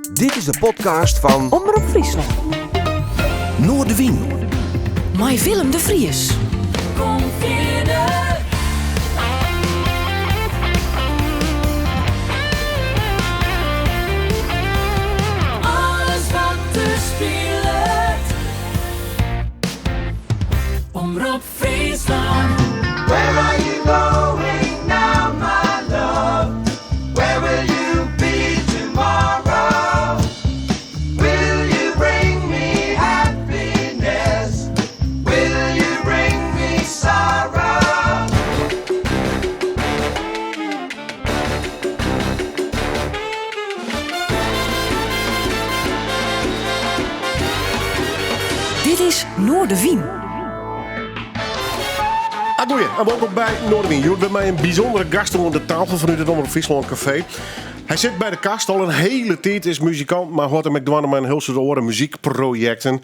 Dit is de podcast van Omroep Friesland. Noordewien. Mij Willem de Vries. Kom verder. Alles wat te speelt. Omroep Friesland. Where are you going now, my love? Where will you be tomorrow? Will you bring me happiness? Will you bring me sorrow? Dit is Noordewien. Goeie, en welkom bij Noordewien. Jullie hebben mij een bijzondere gast onder de tafel vanuit het Omroep Friesland Café. Hij zit bij de kast al een hele tijd, is muzikant, maar hoort hem met een heel soort oren muziekprojecten.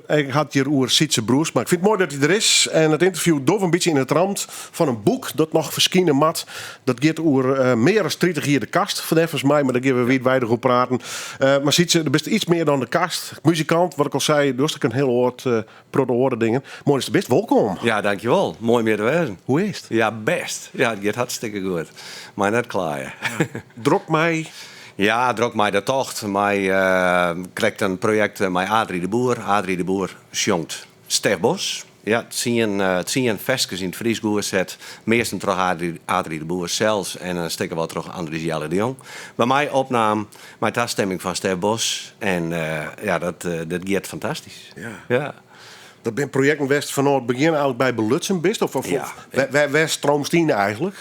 Ik had hier oer Sietse Broers, maar ik vind het mooi dat hij er is. En het interview doof een beetje in het rand van een boek dat nog verschijnen mat. Dat gaat oer meer dan 30 hier de kast, volgens mij, maar daar gaan we weer weinig op praten. Maar Sietse, er best iets meer dan de kast. Muzikant, wat ik al zei, dus ik een heel oord pro dingen. Mooi is de best, welkom. Ja, dankjewel. Mooi meer te wezen. Hoe is het? Ja, best. Ja, het gaat hartstikke goed. Maar net klaar. Drok mij. Ja, druk mij de tocht. Mij krijgt een project met Adrie de Boer. Adrie de Boer jongt Stef Bos. Ja, het zien vestjes in het Fries gezet. Meestal terug Adrie de Boer zelfs. En een stikken wat terug Andries Jelle de Jong. Bij mij opname met afstemming van Stef Bos. En ja, dat gaat fantastisch. Ja. Dat ben projecten West van het begin eigenlijk bij Belutsen best? Of Ja. Waar stroomstien eigenlijk?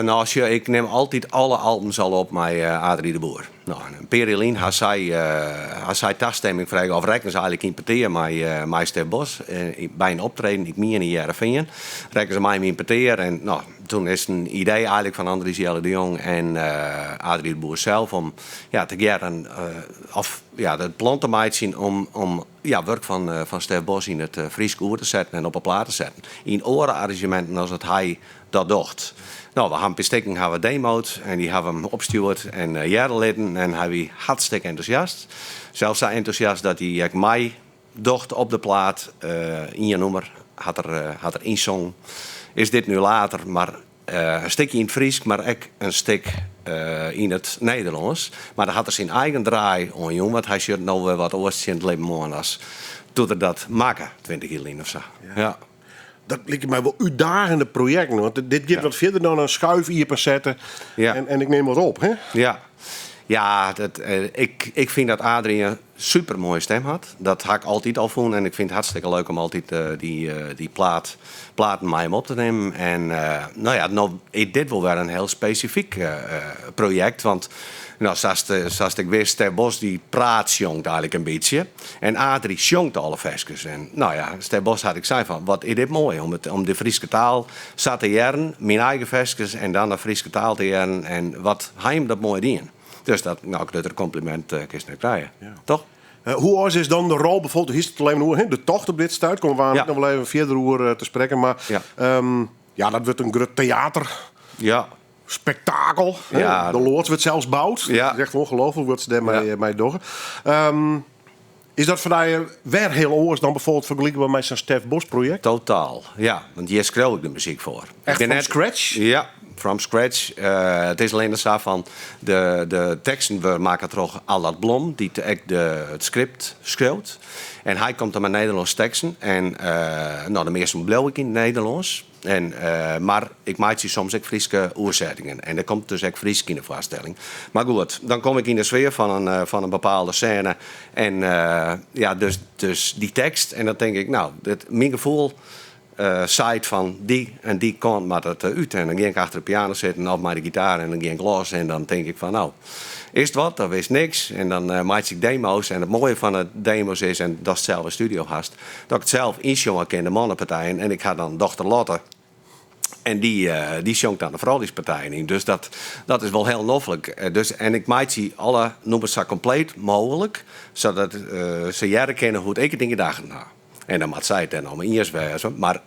Nou, ik neem altijd alle albums al op met Adrie de Boer. Nou, Perilien had zij taststemming vragen of rekken ze eigenlijk importeren met Stef Bos. Bij een optreden, ik meen in Heerenveen, rekken ze mij importeren. En nou, toen is een idee eigenlijk van Andries Jelle de Jong en Adrie de Boer zelf om ja, te jaren het plan te maken zien om werk van Stef Bos in het Fries oer te zetten en op een plaat te zetten. In orenarrangementen als het hij dat docht. Nou, we hebben bestekking hebben we demo'd en die hebben hem opgestuurd en jaren leden en hij was hartstikke enthousiast. Zelfs zo enthousiast dat hij mij docht op de plaat in je nummer had er inzong. Is dit nu later, maar een stukje in het Fries, maar ook een stuk in het Nederlands. Maar dan had er zijn eigen draai on jong, want hij zit nou weer wat oortjes in het leven mooi als toen er dat maken, 20 jaar in of zo. Ja. Dat lijkt mij wel uitdagende projecten. Want dit gaat wat verder dan een schuif hier per zetten. Ja. En ik neem wat op, hè? Ja, ik vind dat Adrie een super mooie stem had. Dat ga ik altijd al voelen. En ik vind het hartstikke leuk om altijd die platen met hem op te nemen. En dit wil wel een heel specifiek project. Want nou, zoals ik wist, Stef Bos die praat jongt eigenlijk een beetje. En Adrie jongt alle versjes. En nou ja, Stef Bos had ik zei van, wat is dit mooi. Om de Friese taal zat te jaren, mijn eigen versjes en dan de Friese taal te jaren. En wat hij hem dat mooi dien. Dus dat er een compliment kist naar krijgen. Ja. Toch? Hoe oud is dan de rol bijvoorbeeld? Hier is het alleen maar de tocht op dit stuit. Komen we aan nog wel even verder over te spreken. Maar dat wordt een groot theater. Ja. Spektakel. Ja. De Lords wordt zelfs bouwd. Ja. Dat is echt ongelooflijk wat ze daarmee doen. Is dat voor jou weer heel anders dan bijvoorbeeld vergelijkbaar met zo'n Stef Bos project? Totaal, ja. Want hier schreeuw ik de muziek voor. Echt from scratch? Ja, from scratch. Het is alleen zo van de teksten, we maken toch Allard Blom, die het script schreeuwt. En hij komt dan met Nederlands teksten. En de meeste bleef ik in het Nederlands. Maar ik maak ze soms ook Friese oorzettingen. En er komt dus ook Fries in de voorstelling. Maar goed, dan kom ik in de sfeer van een bepaalde scène. En dus die tekst. En dan denk ik, nou, mijn gevoel site van die en die kant maar dat uit. En dan ging ik achter de piano zitten of met de gitaar en dan ging ik los. En dan denk ik van, nou, is het wat? Dat is niks. En dan maak ik demo's. En het mooie van de demo's is, en dat is hetzelfde studio hast, dat ik het zelf inzong in de mannenpartijen. En ik had dan dochter Lotte. En die zongt dan de vrouwelijkspartijen in. Dus dat is wel heel noffelijk. En ik maak ze alle nummers zo compleet mogelijk. Zodat ze jaren kennen hoe ik het in gedachten had. En dan moet zij het dan allemaal eerst wezen. Maar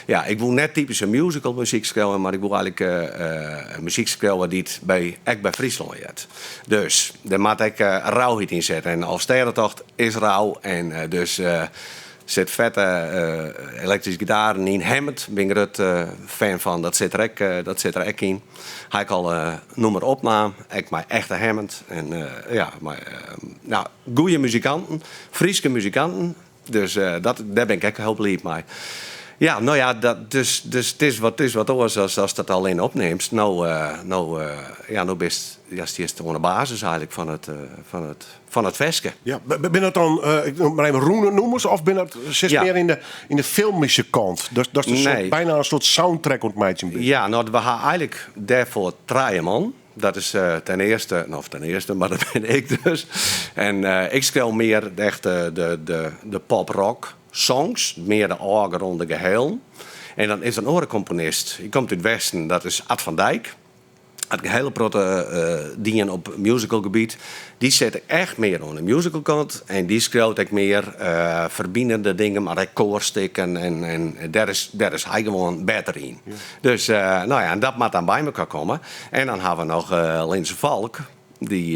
ja, ik wil net typische musical muziek schrijven, maar ik wil eigenlijk muziek schrijven die het echt bij Friesland heeft. Dus daar moet ik rauwheid in zetten. En als Sterrentocht is rauw en dus zit vette elektrische gitaren in. Hammond ben ik er fan van, dat zit er ook in. Hij ik al noem maar opname, ik mijn echte Hammond. En goede muzikanten, Friese muzikanten. Dus daar ben ik echt heel blij mee. Ja, nou ja, dus het is wat anders als dat alleen opneemt. Nou best is gewoon de basis eigenlijk van het veske. Ja, ben dat dan, ik noem maar even roenennoemers, of ben dat meer in de filmische kant? Dat is Nee. bijna een soort soundtrack ontmijt. Ja, nou, we gaan eigenlijk daarvoor draaien, man. Dat is ten eerste, maar dat ben ik dus. En ik speel meer echt de pop-rock songs, meer de oude geheel. En dan is er een andere componist, die komt uit het Westen, dat is Ad van Dijk. Had ik hele grote dingen op musicalgebied. Die zet ik echt meer aan de musicalkant. En die schreeuwt ik meer verbindende dingen, maar ik koorstikken. En daar is hij gewoon beter in. Ja. Dus en dat moet dan bij elkaar komen. En dan hebben we nog Linse Valk. Die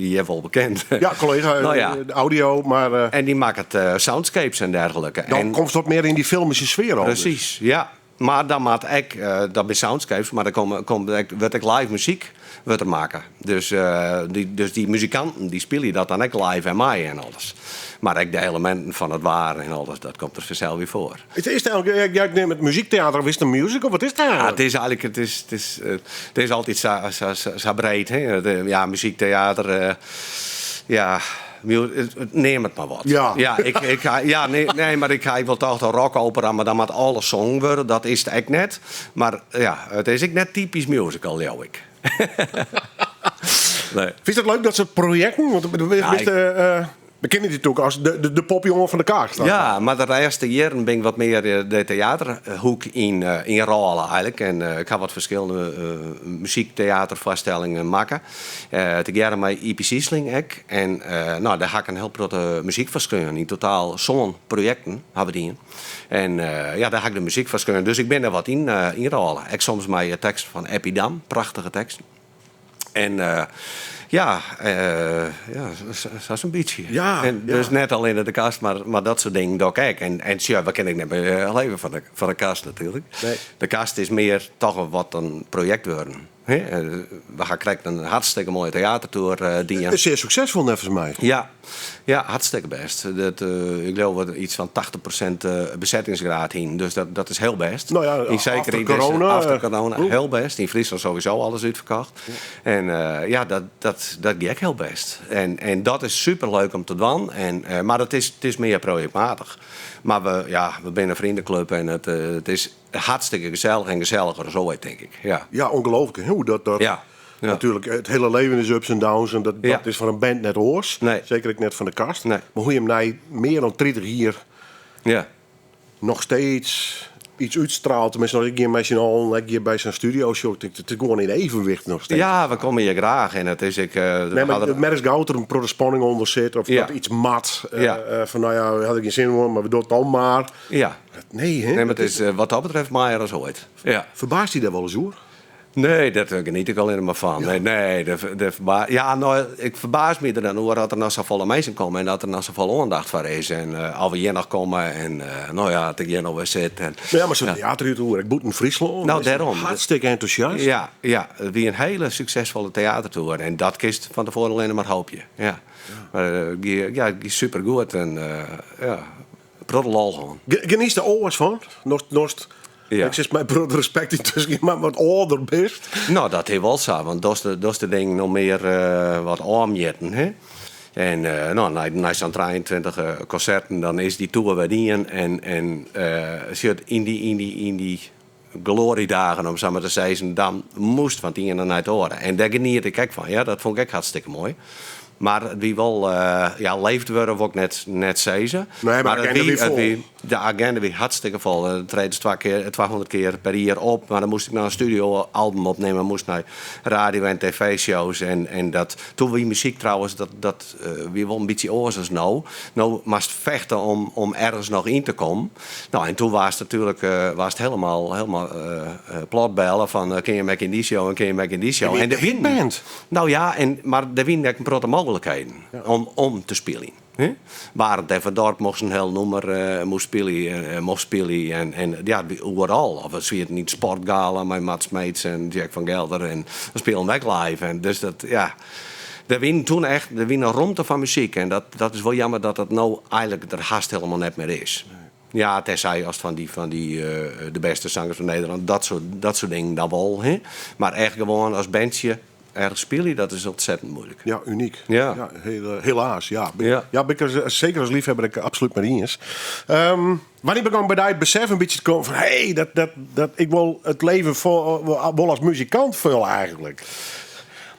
je hebt wel bekend. Ja, collega, de audio, maar... En die maakt het soundscapes en dergelijke. Dan komt het wat meer in die filmische sfeer al. Precies, ja. Maar dan maak ik, dat ben soundscapes, maar dan word ik live muziek maken. Dus die muzikanten die spelen dat dan ook live en mij en alles. Maar ook de elementen van het waar en alles, dat komt er vanzelf weer voor. Is het eigenlijk, jij neemt het muziektheater of is het een musical? Wat is het eigenlijk? Ja, het is eigenlijk, het is altijd zo breed. Hè? Ja, muziektheater, neem het maar wat. Ja. Maar ik ga wel toch een rockopera, maar dan moet alles zong worden. Dat is het echt net. Maar ja, het is ook net typisch musical, jou ik. Nee. Vind je het leuk dat soort projecten? Want we kennen die natuurlijk als de popjongen van de kaart. Ja, maar de eerste jaren ben ik wat meer de theaterhoek in rollen eigenlijk. En ik heb wat verschillende muziektheatervoorstellingen maken. Together met IP Siesling ook. En daar ga ik een heel grote muziekverscheuren. In totaal zo'n projecten hebben die in. En daar ga ik de muziek verscheuren. Dus ik ben er wat in rollen. Ik soms mijn teksten van Epidam, prachtige teksten. En dat is een beetje. Ja, en dus net alleen in de kast, maar dat soort dingen doe ik. En wat ken ik net leven van de kast natuurlijk. Nee. De kast is meer toch wat een project worden. We gaan krijgen een hartstikke mooie theatertour. Die is zeer succesvol, net volgens mij. Ja, hartstikke best. Ik geloof dat iets van 80% bezettingsgraad heen. Dus dat is heel best. Nou ja, Zeker after corona, heel best. In Friesland sowieso alles uitverkocht. Ja. En dat gaat heel best. En dat is superleuk om te doen. Maar het is meer projectmatig. Maar we zijn een vriendenclub en het is hartstikke gezellig en gezelliger zo, denk ik. Ja, ongelooflijk. Hoe dat natuurlijk, het hele leven is ups en downs. En dat is van een band net oors. Nee. Zeker ook net van de kast. Nee. Maar hoe je hem nou meer dan 30 hier nog steeds iets uitstraalt. Tenminste, als ik hier met je bij zijn studio show. Het is gewoon in evenwicht nog steeds. Ja, we komen hier graag. En het is het merk gauw er een product onder zit. Of dat iets mat. Van had ik geen zin in, maar we doen het dan maar. Ja. Nee, hè? Maar het is wat dat betreft maaier als ooit. Ja. Verbaast hij daar wel eens hoor? Nee, dat geniet ik alleen maar van. Ja. Nee, ik verbaas me er dan hoe dat er nog zo volle mensen komen en dat er nog zo volle aandacht voor is. En al we hier nog komen en dat ik hier nog weer zit. En, maar zo'n theatertour, ik boet in Friesland. Nou, daarom. Hartstikke enthousiast. Ja, wie een hele succesvolle theatertour. En dat kist van tevoren alleen maar hoop je. Ja. Maar die super goed en protte lol gewoon. Geniet er alles van? Ja. Ik zeg mijn broer respect intussen, maar wat ouder best. Nou, dat is wel zo, want dat is de ding nog meer wat aanjetten, hè. En na zo'n 23 concerten, dan is die tour weer die en in die gloriedagen, om zo maar te zeggen, dan moest van die en naar het horen. En daar geniet ik van, dat vond ik hartstikke mooi. Maar wie wel leeft worden we ook net zezen. Nee, maar de agenda weer vol. De agenda weer hartstikke vol. Het treedt 200 keer per jaar op. Maar dan moest ik naar een studioalbum opnemen. Moest naar radio- en tv-shows. En dat, toen we muziek trouwens, dat weer wel een beetje oorzaak nou. Nou moest vechten om ergens nog in te komen. Nou, en toen was het natuurlijk helemaal plotbellen van kun je maken in die show en kun je maken in die show. En de hitband. Nou ja, maar er waren een grote mogelijkheden om te spelen. Waar het even dorp mocht een heel nummer moest spelen en ja, overal. Of het weer niet sportgala met Mats Smeets en Jack van Gelder en we spelen weg live. En dus dat, ja, er win toen echt een romte van muziek. En dat is wel jammer dat dat nou eigenlijk er haast helemaal net meer is. Ja, tenzij als het van die de beste zangers van Nederland, dat soort dingen dan wel. Hè? Maar echt gewoon als bandje ergens spelen, dat is ontzettend moeilijk. Ja, uniek. Ja. Helaas, ja. Ja. Ja, ben ik er, zeker als liefhebber ik absoluut mee eens. Wanneer begon bij dat besef een beetje te komen van dat ik wil het leven wel als muzikant vullen eigenlijk?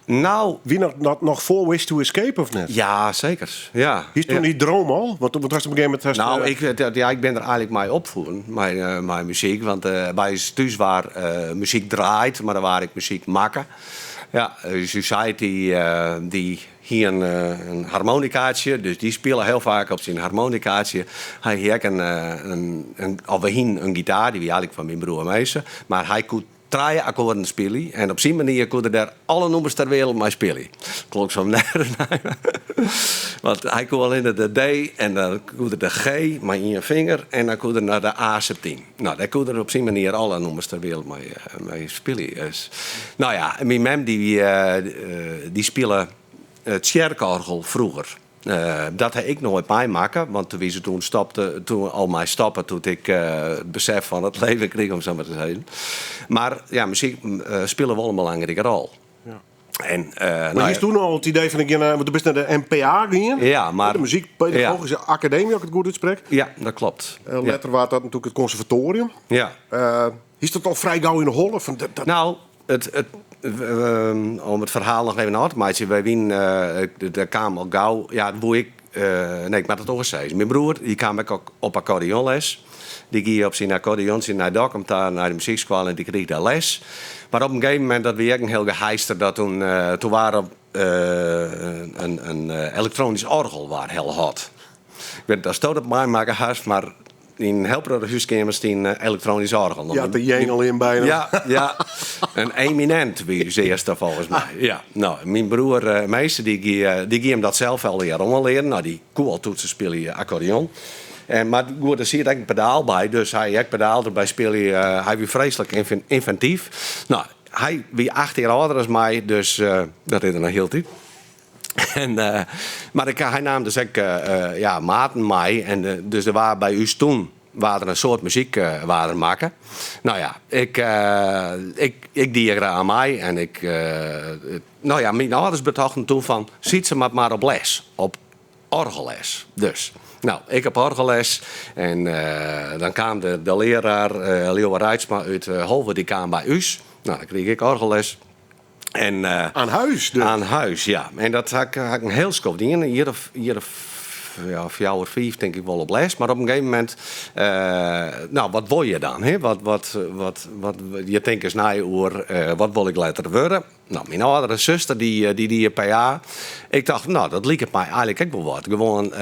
Nou, Wie nog voor Wish to Escape of net? ja, zeker. Ja. Is toen die droom al? Want was op een gegeven moment... Nou, ik ben er eigenlijk mee opvoeden, mijn muziek. Want bij thuis waar muziek draait, maar dan waar ik muziek maken. Ja, Society die hier een harmonicaatje, dus die spelen heel vaak op zijn harmonicaatje. Hij heeft een gitaar, die wie eigenlijk van mijn broer meester, maar hij kon 3 akkoorden spelen en op zijn manier kon hij daar alle nummers ter wereld mee spelen. Klonk zo nergens. Want hij kon alleen de D en dan kon hij de G maar in je vinger en dan kon hij naar de A17. Nou, daar kon hij op zijn manier alle nummers ter wereld mee spelen. Dus, nou ja, en mijn mem die spelen het sjerkorgel vroeger. Dat heb ik nooit meemaken, want toen al mijn stappen, toen ik het besef van het leven kreeg, om zo maar te zeggen. Maar ja, muziek speelde wel een belangrijke rol. Ja. En, maar je is toen al het idee van, want je bent naar de NPA gegaan. Ja, maar... De Muziekpedagogische Academie, als ik het goed uitspreek. Ja, dat klopt. Later was dat natuurlijk het conservatorium. Ja. Is dat al vrij gauw in de holle? Nou, om het verhaal nog even aan te maken. Wij de kwam al gauw. Ja, hoe ik. Nee, ik moet het ook zeggen. Mijn broer die kwam ook op accordeonles. Die ging op zijn accordeon naar Dokkum naar de muziekschool en die kreeg daar les. Maar op een gegeven moment dat we een heel geheister dat toen waren een elektronisch orgel waar heel hot. Ik weet dat stoot op mij maken haast, maar in helper huiskamers die een elektronisch orgel. Ja, de jengel in bijna. Ja, een eminent wie ze eerst volgens mij. Ja, nou, mijn broer meester die hem dat zelf al leren. Nou, die kon al toetsen spelen accordeon. Maar goed, er zit een pedaal bij, dus hij heeft pedaal erbij spelen. Hij was vreselijk inventief. Nou, hij wie 8 jaar ouder als mij, dus dat is er nog heel tijd. Maar hij nam dus ook maten mee. En dus er waren bij u toen waren er een soort muziek waren maken. Nou ja, ik die er aan mij. En mijn ouders betochten toen van, ziet ze maar op les. Op orgelles. Dus. Nou, ik heb orgelles en dan kwam de leraar Leo Rijtsma uit Holven, die kwam bij us. Nou, dan kreeg ik orgelles. En, aan huis dus? Aan huis, ja. En dat had ik een heel schop dingen. Hier of 4 of 5 denk ik wel op les. Maar op een gegeven moment, wat wil je dan? Hè? Wat je denkt eens na over, wat wil ik later worden? Nou, mijn oudere zuster, die PA. Ik dacht, nou, dat liep het mij eigenlijk ook wel wat. Gewoon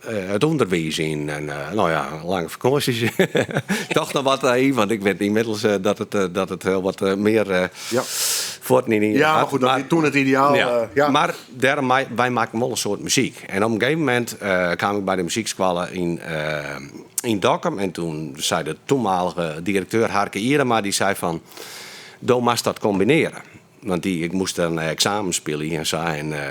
het onderwijs in. En lange vakanties. Ik dacht nog wat even, want ik weet inmiddels dat het heel wat meer voortneding ja, maar goed, dat toen het ideaal. Ja. Maar wij maken wel een soort muziek. En op een gegeven moment kwam ik bij de muziekschool in Dokkum. En toen zei de toenmalige directeur Harke Irema, die zei van, doe maar dat combineren. Want ik moest een examen spelen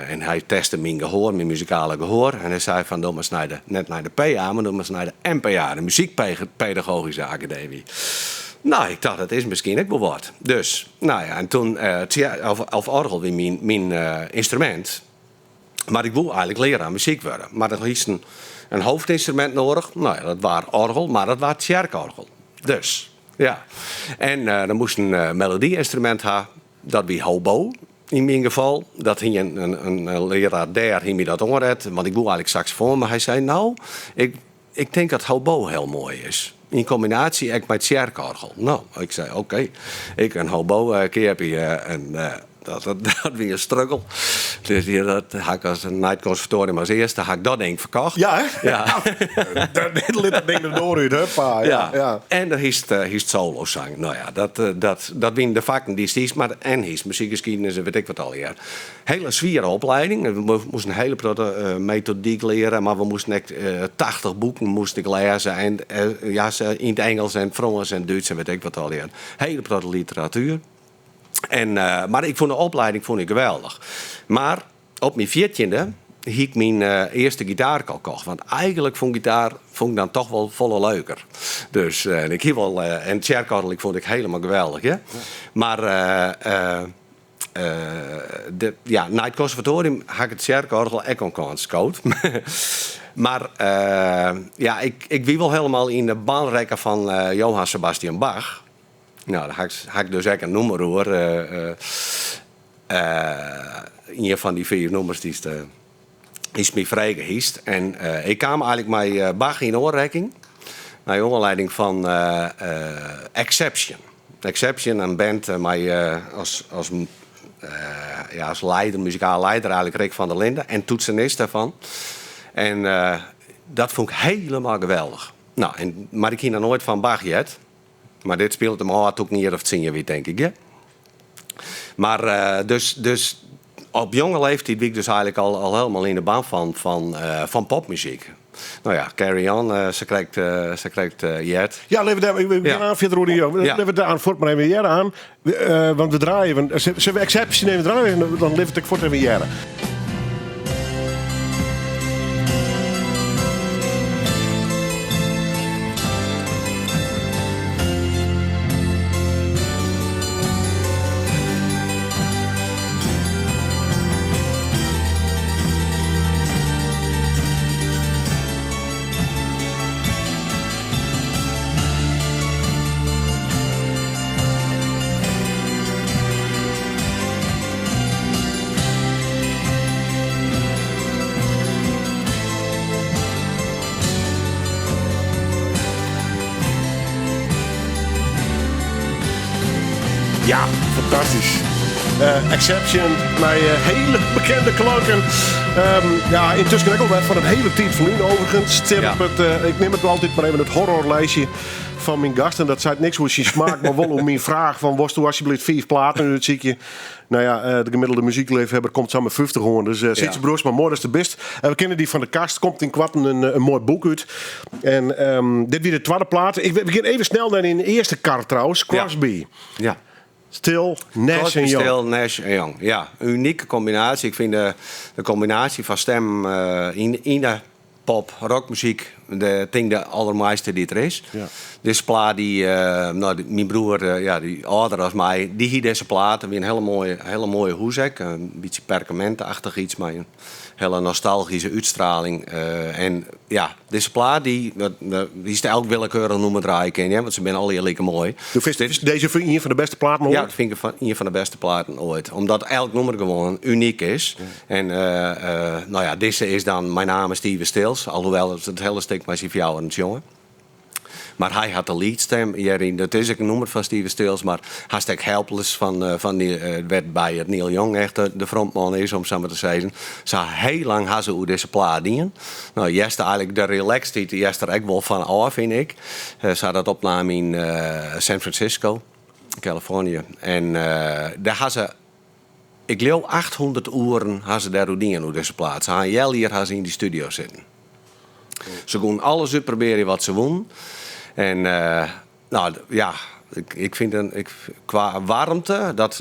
en hij testte mijn gehoor, mijn muzikale gehoor. En hij zei van, doe maar net naar de PA, maar doe maar naar de NPA, de Muziekpedagogische Academie. Nou, ik dacht, dat is misschien ook wel wat. Dus, nou ja, en toen, of orgel weer mijn instrument. Maar ik wil eigenlijk leren aan muziek worden. Maar er is een hoofdinstrument nodig. Nou ja, dat was orgel, maar dat was sjerkorgel. Dus, ja. En dan moest een melodieinstrument hebben. Dat wie hobo. in mijn geval, dat hij een leraar daar hij me dat onredt, want ik doe eigenlijk saxofoon, maar hij zei, nou, ik denk dat hobo heel mooi is. In combinatie ook met sjerkorgel. Nou, ik zei, oké, ik een hobo, keerpie en dat weer een struggle. Dus dat had ik als een night conservatorium als eerste, had ik dat denk verkocht. Ja, hè? Ja. Dit lit dat ding erdoor uit, huppa. Ja. En dan is het solozang. Nou ja, dat zijn de vakken die is, maar en is muziekgeschiedenis en weet ik wat al. Ja. Hele zware opleiding. We moesten een hele methodiek leren, maar we moesten echt 80 boeken moest ik lezen. En in het Engels en Frans en Duits en weet ik wat al. Ja. Hele grote literatuur. Maar ik vond de opleiding geweldig. Maar op mijn 14e hiek ik mijn eerste gitaar al kocht. Want eigenlijk vond ik dan toch wel volle leuker. Dus ik hield wel... en het sjerkorgel vond ik helemaal geweldig. Ja? Maar... na het conservatorium had ik het sjerkorgel ook een kans scout. Maar ik wie wel helemaal in de baanrekken van Johann Sebastian Bach. Nou, daar had ik dus ook een nummer hoor. Een van die 4 nummers die is me vrij gehiest. En ik kwam eigenlijk met Bach in aanraking. Naar onderleiding van Exception. Exception, een band als leider, muzikaal leider eigenlijk Rick van der Linden. En toetsenist daarvan. En dat vond ik helemaal geweldig. Nou, maar ik ging er nooit van Bach jet. Maar dit speelt hem hard ook niet of het zingen weer, denk ik. Ja? Maar dus op jonge leeftijd ben ik dus eigenlijk al helemaal in de baan van popmuziek. Nou ja, Carry On, ze krijgt jet. Ja, we gaan aan verder door. Leven we daar aan voort maar even jaren aan. Want we draaien. Zullen we Exception even draaien? Dan leef ik voort even jaren. Ja, fantastisch. Exception, mijn hele bekende klanken. Intussen ook al wat van het hele tijd verliezen overigens. Ja. Ik neem het wel altijd maar even het horrorlijstje van mijn gasten. Dat zei niks hoe je smaakt, maar wel om mijn vraag van was toen alsjeblieft 5 platen in het ziekje. Nou ja, de gemiddelde muziekleefhebber komt samen 50 gewoon. Dus zit je broers, maar mooi is de best. We kennen die van de kast, komt in kwarten een mooi boek uit. En dit weer de tweede plaat. We gaan even snel naar in de eerste kar trouwens. Crosby. Ja. Still, Nash en Young. Still, Nash en Young. Ja, een unieke combinatie. Ik vind de combinatie van stem in de pop, rockmuziek, de allermooiste die er is. Ja. Deze plaat, mijn broer, die ouder als mij, die hier deze plaat. Weer een hele mooie hoezek. Een beetje perkamentenachtig iets, maar een hele nostalgische uitstraling. En ja, deze plaat, die is elk willekeurig noemen draaien ken, ja, want ze zijn alle heel lekker mooi. Je vindt deze een van de beste platen ooit? Ja, dat vind ik een van de beste platen ooit. Omdat elk nummer gewoon uniek is. Ja. En deze is dan Mijn naam is Steven Stills. Alhoewel het hele stuk maar voor jou en het jongen. Maar hij had de leadstem hierin. Dat is ook een nummer van Steven Stills. Maar hij is helpless van die werd bij het Neil Young echt de frontman is, om zo maar te zeggen. Ze heel lang had ze hoe deze plaat dienen. Nou, Jester eigenlijk de relaxed die Jester ook wel van af, vind ik. Ze had dat opname in San Francisco, Californië. En daar had ze, ik geloof 800 uren had ze daar dienen hoe deze plaat. Ze hadden hier had ze in die studio zitten. Ze kon alles uitproberen wat ze won. En ik vind qua warmte dat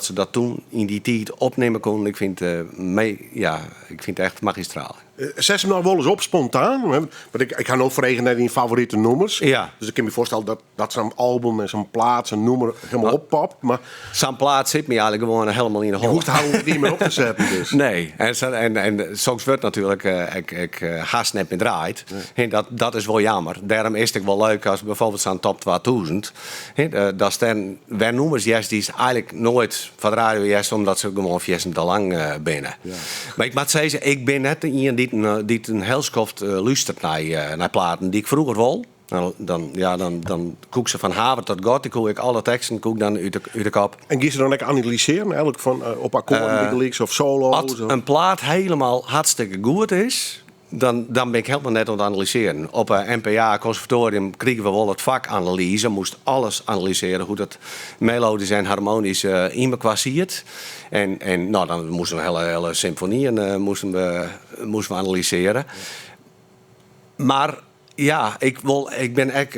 ze dat toen in die tijd opnemen kon. Ik vind het echt magistraal. Zet ze hem nou wel eens op spontaan? Want ik ga nog verregen naar die favoriete nummers. Ja. Dus ik kan me voorstellen dat zo'n album en zo'n plaat, zo'n nummer helemaal oppopt. Maar zo'n plaat zit me eigenlijk gewoon helemaal in de je hol. hoeft het niet meer op te zetten. Dus. Nee, en soms wordt natuurlijk haast net meer draait. Ja. En dat is wel jammer. Daarom is het wel leuk als bijvoorbeeld zo'n top 2000. 2000. Dat zijn nummers die is eigenlijk nooit van de radio is, omdat ze gewoon te lang binnen. Ja. Maar ik moet zeggen, ik ben net iemand die een heel schoft luistert naar platen die ik vroeger wou. Dan koek ze van haver tot god. Ik koek alle teksten koek dan uit de kop. En ga je dan ook analyseren eigenlijk van op akkoorden, of solo? Als een plaat helemaal hartstikke goed is, dan ben ik helemaal net aan het analyseren. Op een NPA conservatorium kregen we wel het vak analyse. Moest alles analyseren, hoe dat melodisch en harmonisch in elkaar ziet. En nou, dan moesten we hele symfonieën moesten we analyseren. Maar ja, ik ben echt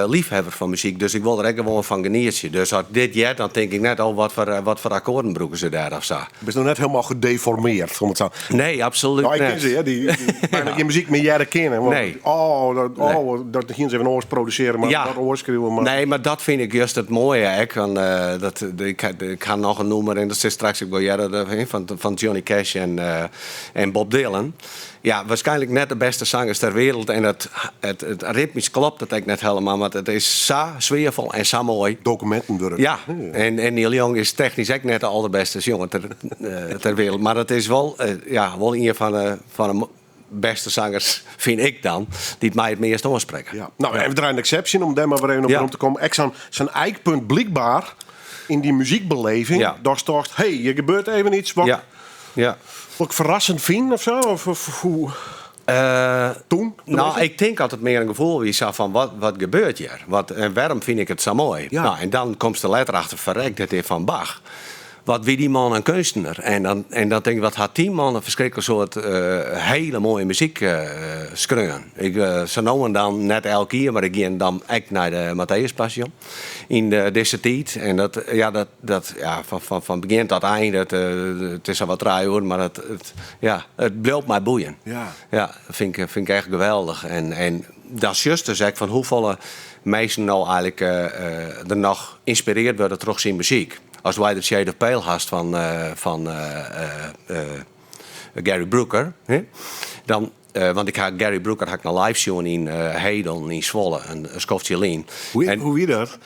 liefhebber van muziek, dus ik wil er echt gewoon van genieten. Dus als dit jaar, dan denk ik net al wat voor akkoorden broeken ze daar of zo. Je bent nog net helemaal gedeformeerd, om het zo. Nee, absoluut nou, ik niet. ken ze, die bijna je muziek meer jaren kennen. Want, Nee. Dat gaan ze even oors produceren, maar dat oorschreeuwen. Maar... Nee, maar dat vind ik juist het mooie. Ik ga nog een noemer en dat is straks ook wel jaren van Johnny Cash en Bob Dylan. Ja, waarschijnlijk net de beste zangers ter wereld. En het ritmisch klopt het eigenlijk net helemaal. Maar het is zo sfeervol en zo mooi. Documenten door het. Ja, en Neil Young is technisch ook net de allerbeste jongen ter wereld. Maar het is wel een van de beste zangers, vind ik dan, die het mij het meest aanspreken. Ja. Nou, even draaien een exception om daar maar weer even op rond te komen. Ik zijn eikpunt blijkbaar in die muziekbeleving. Ja. Daar staat, je gebeurt even iets wat... Ja. Wat ik verrassend vind of zo? Of hoe? Toen? Nou, ik denk altijd meer een gevoel wie zo van wat gebeurt hier? En waarom vind ik het zo mooi? Ja. Nou, en dan komt de letter achter verrekt, dit is van Bach. Wat wie die man een kunstenaar? En dan denk ik, wat had die man een verschrikkelijk soort hele mooie muziek schreeuwen. Ze noemen dan net elke keer, maar ik ging dan echt naar de Matthäus Passion in deze tijd. En dat van begin tot einde, het is al wat raar hoor, maar het bleef mij boeien. Ja, vind ik echt geweldig. En dat is juist dus van hoeveel mensen nou eigenlijk er nog geïnspireerd worden terug zien muziek. Als wij de Shade of Pale hast van Gary Brooker, dan, want ik had Gary Brooker een live show in Hedel in Zwolle, een schoftje lean. Hoe wie dat?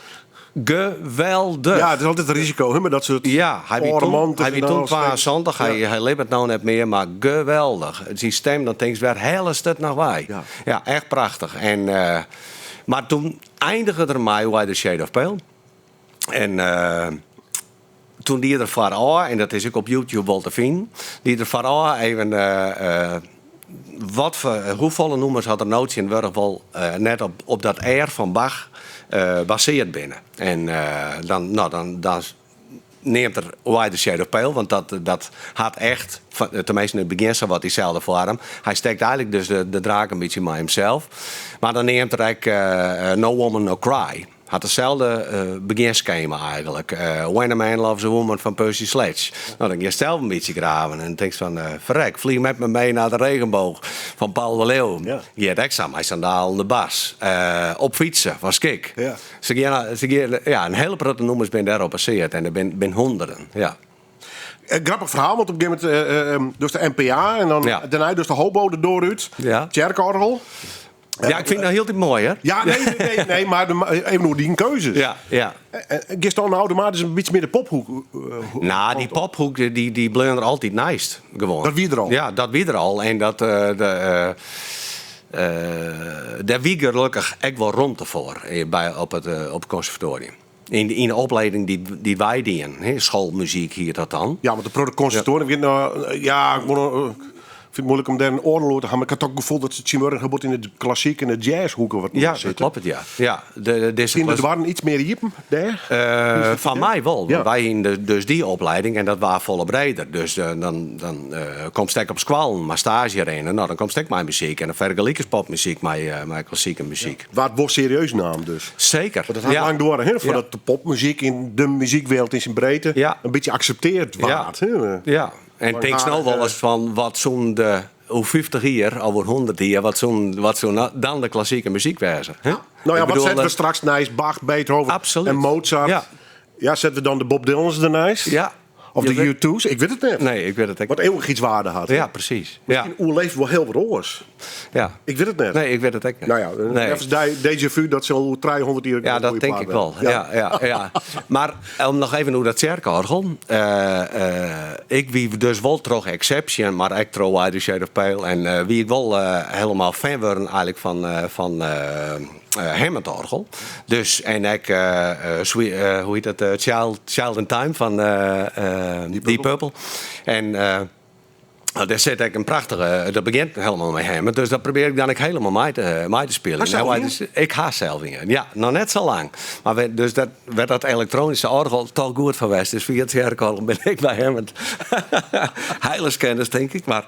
Geweldig. Ja, het is altijd een risico, maar dat soort. Ja, hij weet toen 22, hij leeft het nou net meer, maar geweldig. Die stem, dan denk je weer, hele stuk nog wij. Ja, echt prachtig. En, maar toen eindigde er mij Why the Shade of Pale. En toen die er voor en dat is ook op YouTube wel te vinden, die er voor even hoeveel nummers had er nodig in werd wel net op dat air van Bach baseerd binnen. En dan neemt er Why the Shade of Pale, want dat had echt, tenminste in het begin zo wat diezelfde voor hem. Hij steekt eigenlijk dus de draak een beetje met hemzelf. Maar dan neemt er eigenlijk No Woman No Cry. Had hetzelfde beginschema eigenlijk. When a Man Loves a Woman van Percy Sledge. Nou, dan ga je zelf een beetje graven. En denk van, verrek, vlieg met me mee naar de regenboog van Paul de Leeuw. Ja. Je hebt examen, hij sandaal de bas. Op fietsen van Skik. Ja. Een hele grote nummers ben daarop gebaseerd. En er ben honderden. Ja. Grappig verhaal, want op een gegeven moment dus de NPA en dan daarna dus de hobo erdoor uit. Ja. Tjerkorgel. Ja, ik vind dat heel mooi, hè? Ja, nee, maar even door die keuzes. Ja. Gist dan automatisch een beetje meer de pophoek? Nou, die pophoek, die bleef er altijd naast. Gewoon. Dat wie er al? Ja, dat wie er al. En dat... daar wie gelukkig echt wel rond voor op het conservatorium. In de opleiding die wij dienen. Schoolmuziek hier dat dan. Ja, want de conservatorium... Ik vind het moeilijk om daar een oordeel te gaan. Maar ik had ook het gevoel dat ze het gebod in de klassiek en de jazzhoeken wat ja, dat klopt het, ja. Er waren iets meer jiepen daar? Van mij wel. Ja. Wij in dus die opleiding en dat was volle breder. Dus dan komt ik op school, maar stage erin. En dan komt ik mijn muziek. En dan vergelijk popmuziek met klassieke muziek. Ja. Waar het wordt serieus naam dus. Zeker. Want dat gaat lang door. Voordat de popmuziek in de muziekwereld in zijn breedte een beetje accepteerd wordt. Ja. En ik denk snel wel eens van wat zo'n hoe 50 jaar, over 100 jaar, wat zo'n dan de klassieke muziek wijzen. Nou ja, wat zetten we straks naast Bach, Beethoven en Mozart? Ja, zetten we dan de Bob Dylan's ernaast? Ja. Of Je de weet- U2's? Ik weet het net. Nee, ik weet het ook. Wat eeuwig iets waarde had. Ja, precies. Ja. In uw leven wel heel wat oors. Ja. Ik weet het net. Nee, ik weet het ook niet. Nou ja, Nee. even déjà vu, dat zal 300 jaar... Ja, dat denk ik wel. Ja. Maar om nog even hoe dat cirkelorgel. Ik wie dus wel terug exception, maar ik trouw Wide Shade of Pale. En wie ik wel helemaal fan worden eigenlijk van Hammond-orgel. Dus, en ik, hoe heet dat, Child in Time van Deep Purple. En... daar zit ik een prachtige... Dat begint helemaal met Hammond. Dus dat probeer ik dan ook helemaal mee te spelen. Haast zelf Dus ik haast zelf in. Ja, nog net zo lang. Maar dus dat werd dat elektronische orgel toch goed van West. Dus 40 jaar al ben ik bij Hammond. Heilerskennis, denk ik. Maar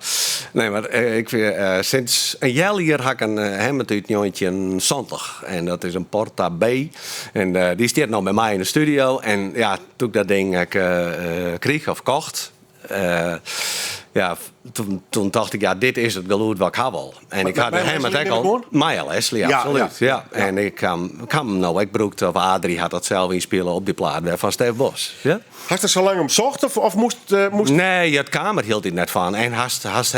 ik vind, sinds een jaar hier had ik een Hammond uit 1970. En dat is een Porta B. En die staat nou bij mij in de studio. En ja, toen ik dat ding kreeg of kocht... ja, toen dacht ik, ja, dit is het geluid wat ik heb al. En ik had bij hem Leslie het neem ik al. aan? Maya Leslie, Ja, absoluut. ja. Ja. En ik kwam nou, ik broekte of Adrie had dat zelf inspelen op die plaat van Stef Bos. Ja? Had je er zo lang om zocht of moest... Nee, het kamer hield hij net van. En had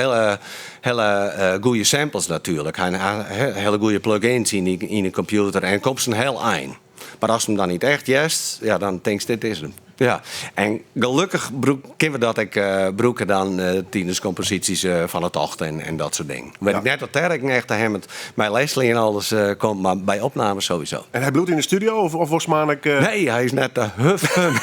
hele goede samples natuurlijk. Hij had hele goede plugins in de computer. En komt ze een heel eind. Maar als hem dan niet echt jest, ja, dan denk je, dit is hem. Ja, en gelukkig kunnen we dat ik broeken dan tienerscomposities van het ocht en dat soort dingen. Weet ik net dat Terk echt hem het bij Leslie en alles komt, maar bij opnames sowieso. En hij bloedt in de studio of was maandag... Nee, hij is net de huffen.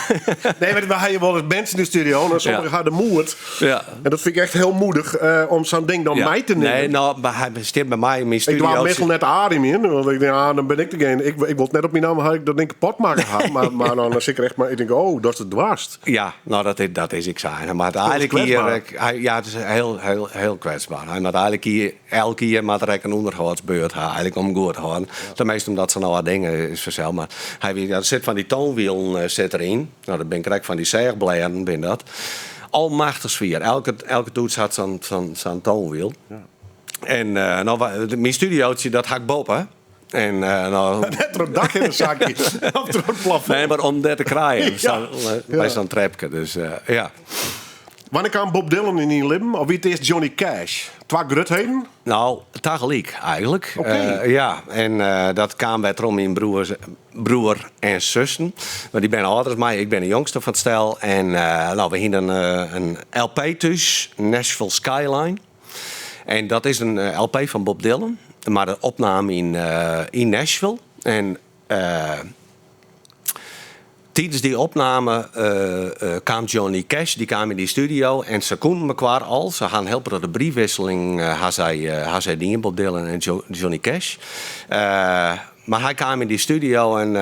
Nee, maar we hebben wel eens mensen in de studio en sommigen hadden moed. Ja. En dat vind ik echt heel moedig om zo'n ding dan mij te nemen. Nee, nou, maar hij zit bij mij in mijn Ik studio. doe meestal net adem in, want ik denk, dan ben ik degene. Ik wil net op mijn naam had ik dat ding kapot maken gehad. Maar dan zit ik er echt maar, ik denk, oh, dat is het dwarst. Ja, nou dat is ik zei. Maar uiteindelijk hier, het is heel kwetsbaar. En uiteindelijk hier, elke keer maar er een onderhoudsbeurt eigenlijk om goed te houden. Tenminste omdat ze nou wat dingen is vanzelf. Maar er zit van die toonwielen zit erin. Nou, dat ben ik rek van die zeegbladen, ben dat. Almachtig sfeer. Elke toets had zo'n toonwiel. Ja. En mijn studiootje, dat hak boven. En Net er een dak in een zakje. Of er een plafond. nee, maar om dat te krijgen. Ja. Bij zo'n trapje. Dus ja. Wanneer kwam Bob Dylan in je leven? Of wie het eerst Johnny Cash? 2 grutheden? Nou, tegelijk eigenlijk. Oké. Ja, en dat kwam bij mijn broer en zussen. Maar die ben ouder dan mij. Ik ben de jongste van het stel. En we hadden een LP thuis, Nashville Skyline. En dat is een LP van Bob Dylan. Maar de opname in Nashville. En tijdens die opname kwam Johnny Cash, die kwam in die studio. En ze konden elkaar al. Ze gaan helpen de briefwisseling. Had zij dingen, Bob Dylan en Johnny Cash. Maar hij kwam in die studio en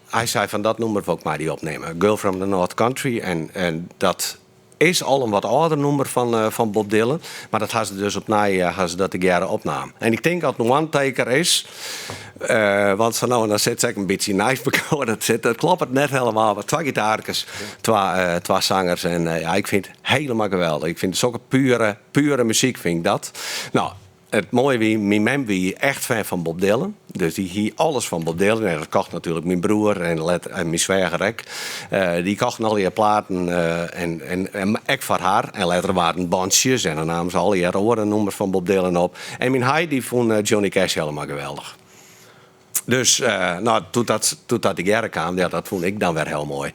hij zei van dat nummer wil ik maar die opnemen. Girl from the North Country. En dat is al een wat ouder nummer van Bob Dylan. Maar dat had ze dus op ze dat de jaren opname. En ik denk dat het een one-taker is. Want zo nou en dan zit ik een beetje nice bekomen. Dat klopt het net helemaal. 2 gitaartjes, 2 zangers. En ik vind het helemaal geweldig. Ik vind het zulke pure muziek, vind ik dat. Nou, het mooie wie, mijn mem wie echt fan van Bob Dylan. Dus die hier alles van Bob Dylan. En dat kocht natuurlijk mijn broer en mijn zwager. Die kochten al die platen en ik voor haar. En later waren het bandjes en dan namen ze al die andere nummers van Bob Dylan op. En mijn hij die vond Johnny Cash helemaal geweldig. Dus toen dat die jaren kwam, ja, dat vond ik dan weer heel mooi.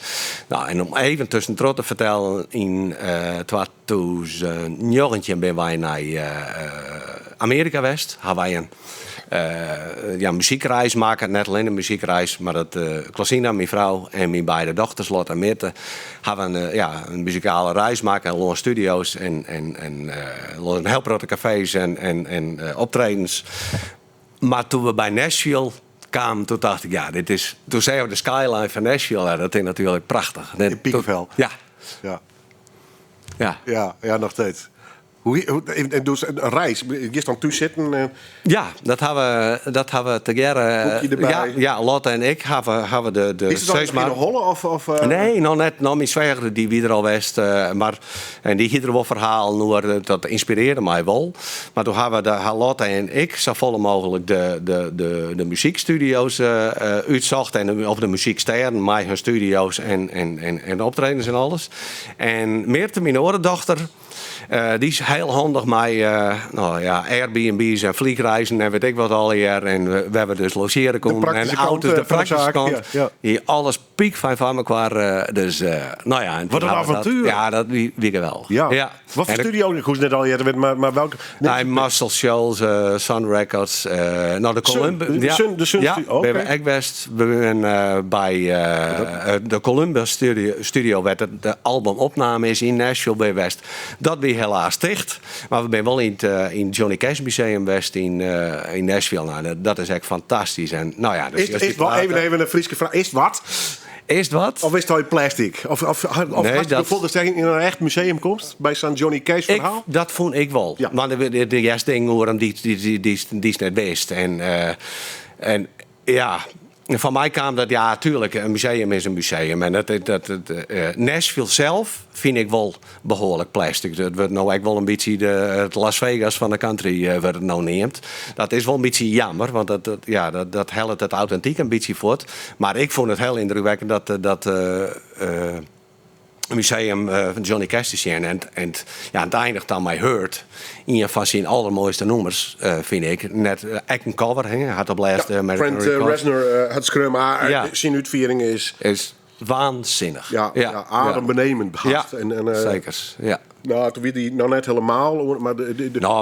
Nou, en om even tussen te vertellen, in 2009 ben wij naar Amerika geweest. Hebben wij een muziekreis maken. Net alleen een muziekreis, maar dat Klasina, mijn vrouw en mijn beide dochters, Lot en Mirte, hebben een muzikale reis maken. En loon studio's en loon heel grote cafés en optredens. Maar toen we bij Nashville kwamen, toen dacht ik, ja, toen zeiden we de skyline van Nashville, ja, dat is natuurlijk prachtig. In Piekenveld. Ja. Ja, nog steeds. En dus een reis, je dan thuis zitten? Ja, dat hebben we together. Boekje erbij. Ja, Lotte en ik hebben de Is het dan in de holle? Of, Nee, nog net. Nou, mijn zwager die wie er al wist. En die hier wel verhaal, dat inspireerde mij wel. Maar toen hebben we Lotte en ik zo vol mogelijk de muziekstudio's uitzocht. Of de muzieksterren, met hun studio's en optredens en alles. En Meerte, mijn orendochter, die is heel handig met Airbnb's en vliegreizen en weet ik wat al hier. En we hebben dus logeren konden en auto's, de praktische kant. Ja. Die alles piekfijn van elkaar. Dus, en Wat een avontuur. Ja, dat wie geweldig. Ja. Wat voor studio? Ik hoef het net al eerder, maar welke? Muscle Shoals, Sun Records, de Columbus. De Sun ja, Studio. we hebben Ekwest. We zijn bij de Columbus Studio werd de albumopname is in Nashville bij West. Dat ben helaas dicht. Maar we zijn wel in het Johnny Cash Museum West in Nashville. Nou, dat is echt fantastisch. En, dus even een Frieske vraag. Is het wat? Is het wat? Of is het al plastic? Of Nee, had je bijvoorbeeld dat je in een echt museum komt bij St. Johnny Cash verhaal? Dat vond ik wel. Ja. Maar de eerste dingen horen die is net best. En ja, van mij kwam dat, ja, tuurlijk, een museum is een museum. En Nashville zelf vind ik wel behoorlijk plastic. Het wordt nou echt wel een beetje het Las Vegas van de country wordt het nou neemt. Dat is wel een beetje jammer, want dat helpt het authentiek een beetje voort. Maar ik vond het heel indrukwekkend dat museum van Johnny Cash te zien. En het eindigt dan met Hurt. Een van zijn allermooiste nummers, vind ik. Net echt een cover. Hij had op laatste Trent Reznor had schreum, maar zijn uitviering is waanzinnig. adembenemend gast. Ja, en zeker. Ja. Nou, toen weet hij nog net helemaal. Maar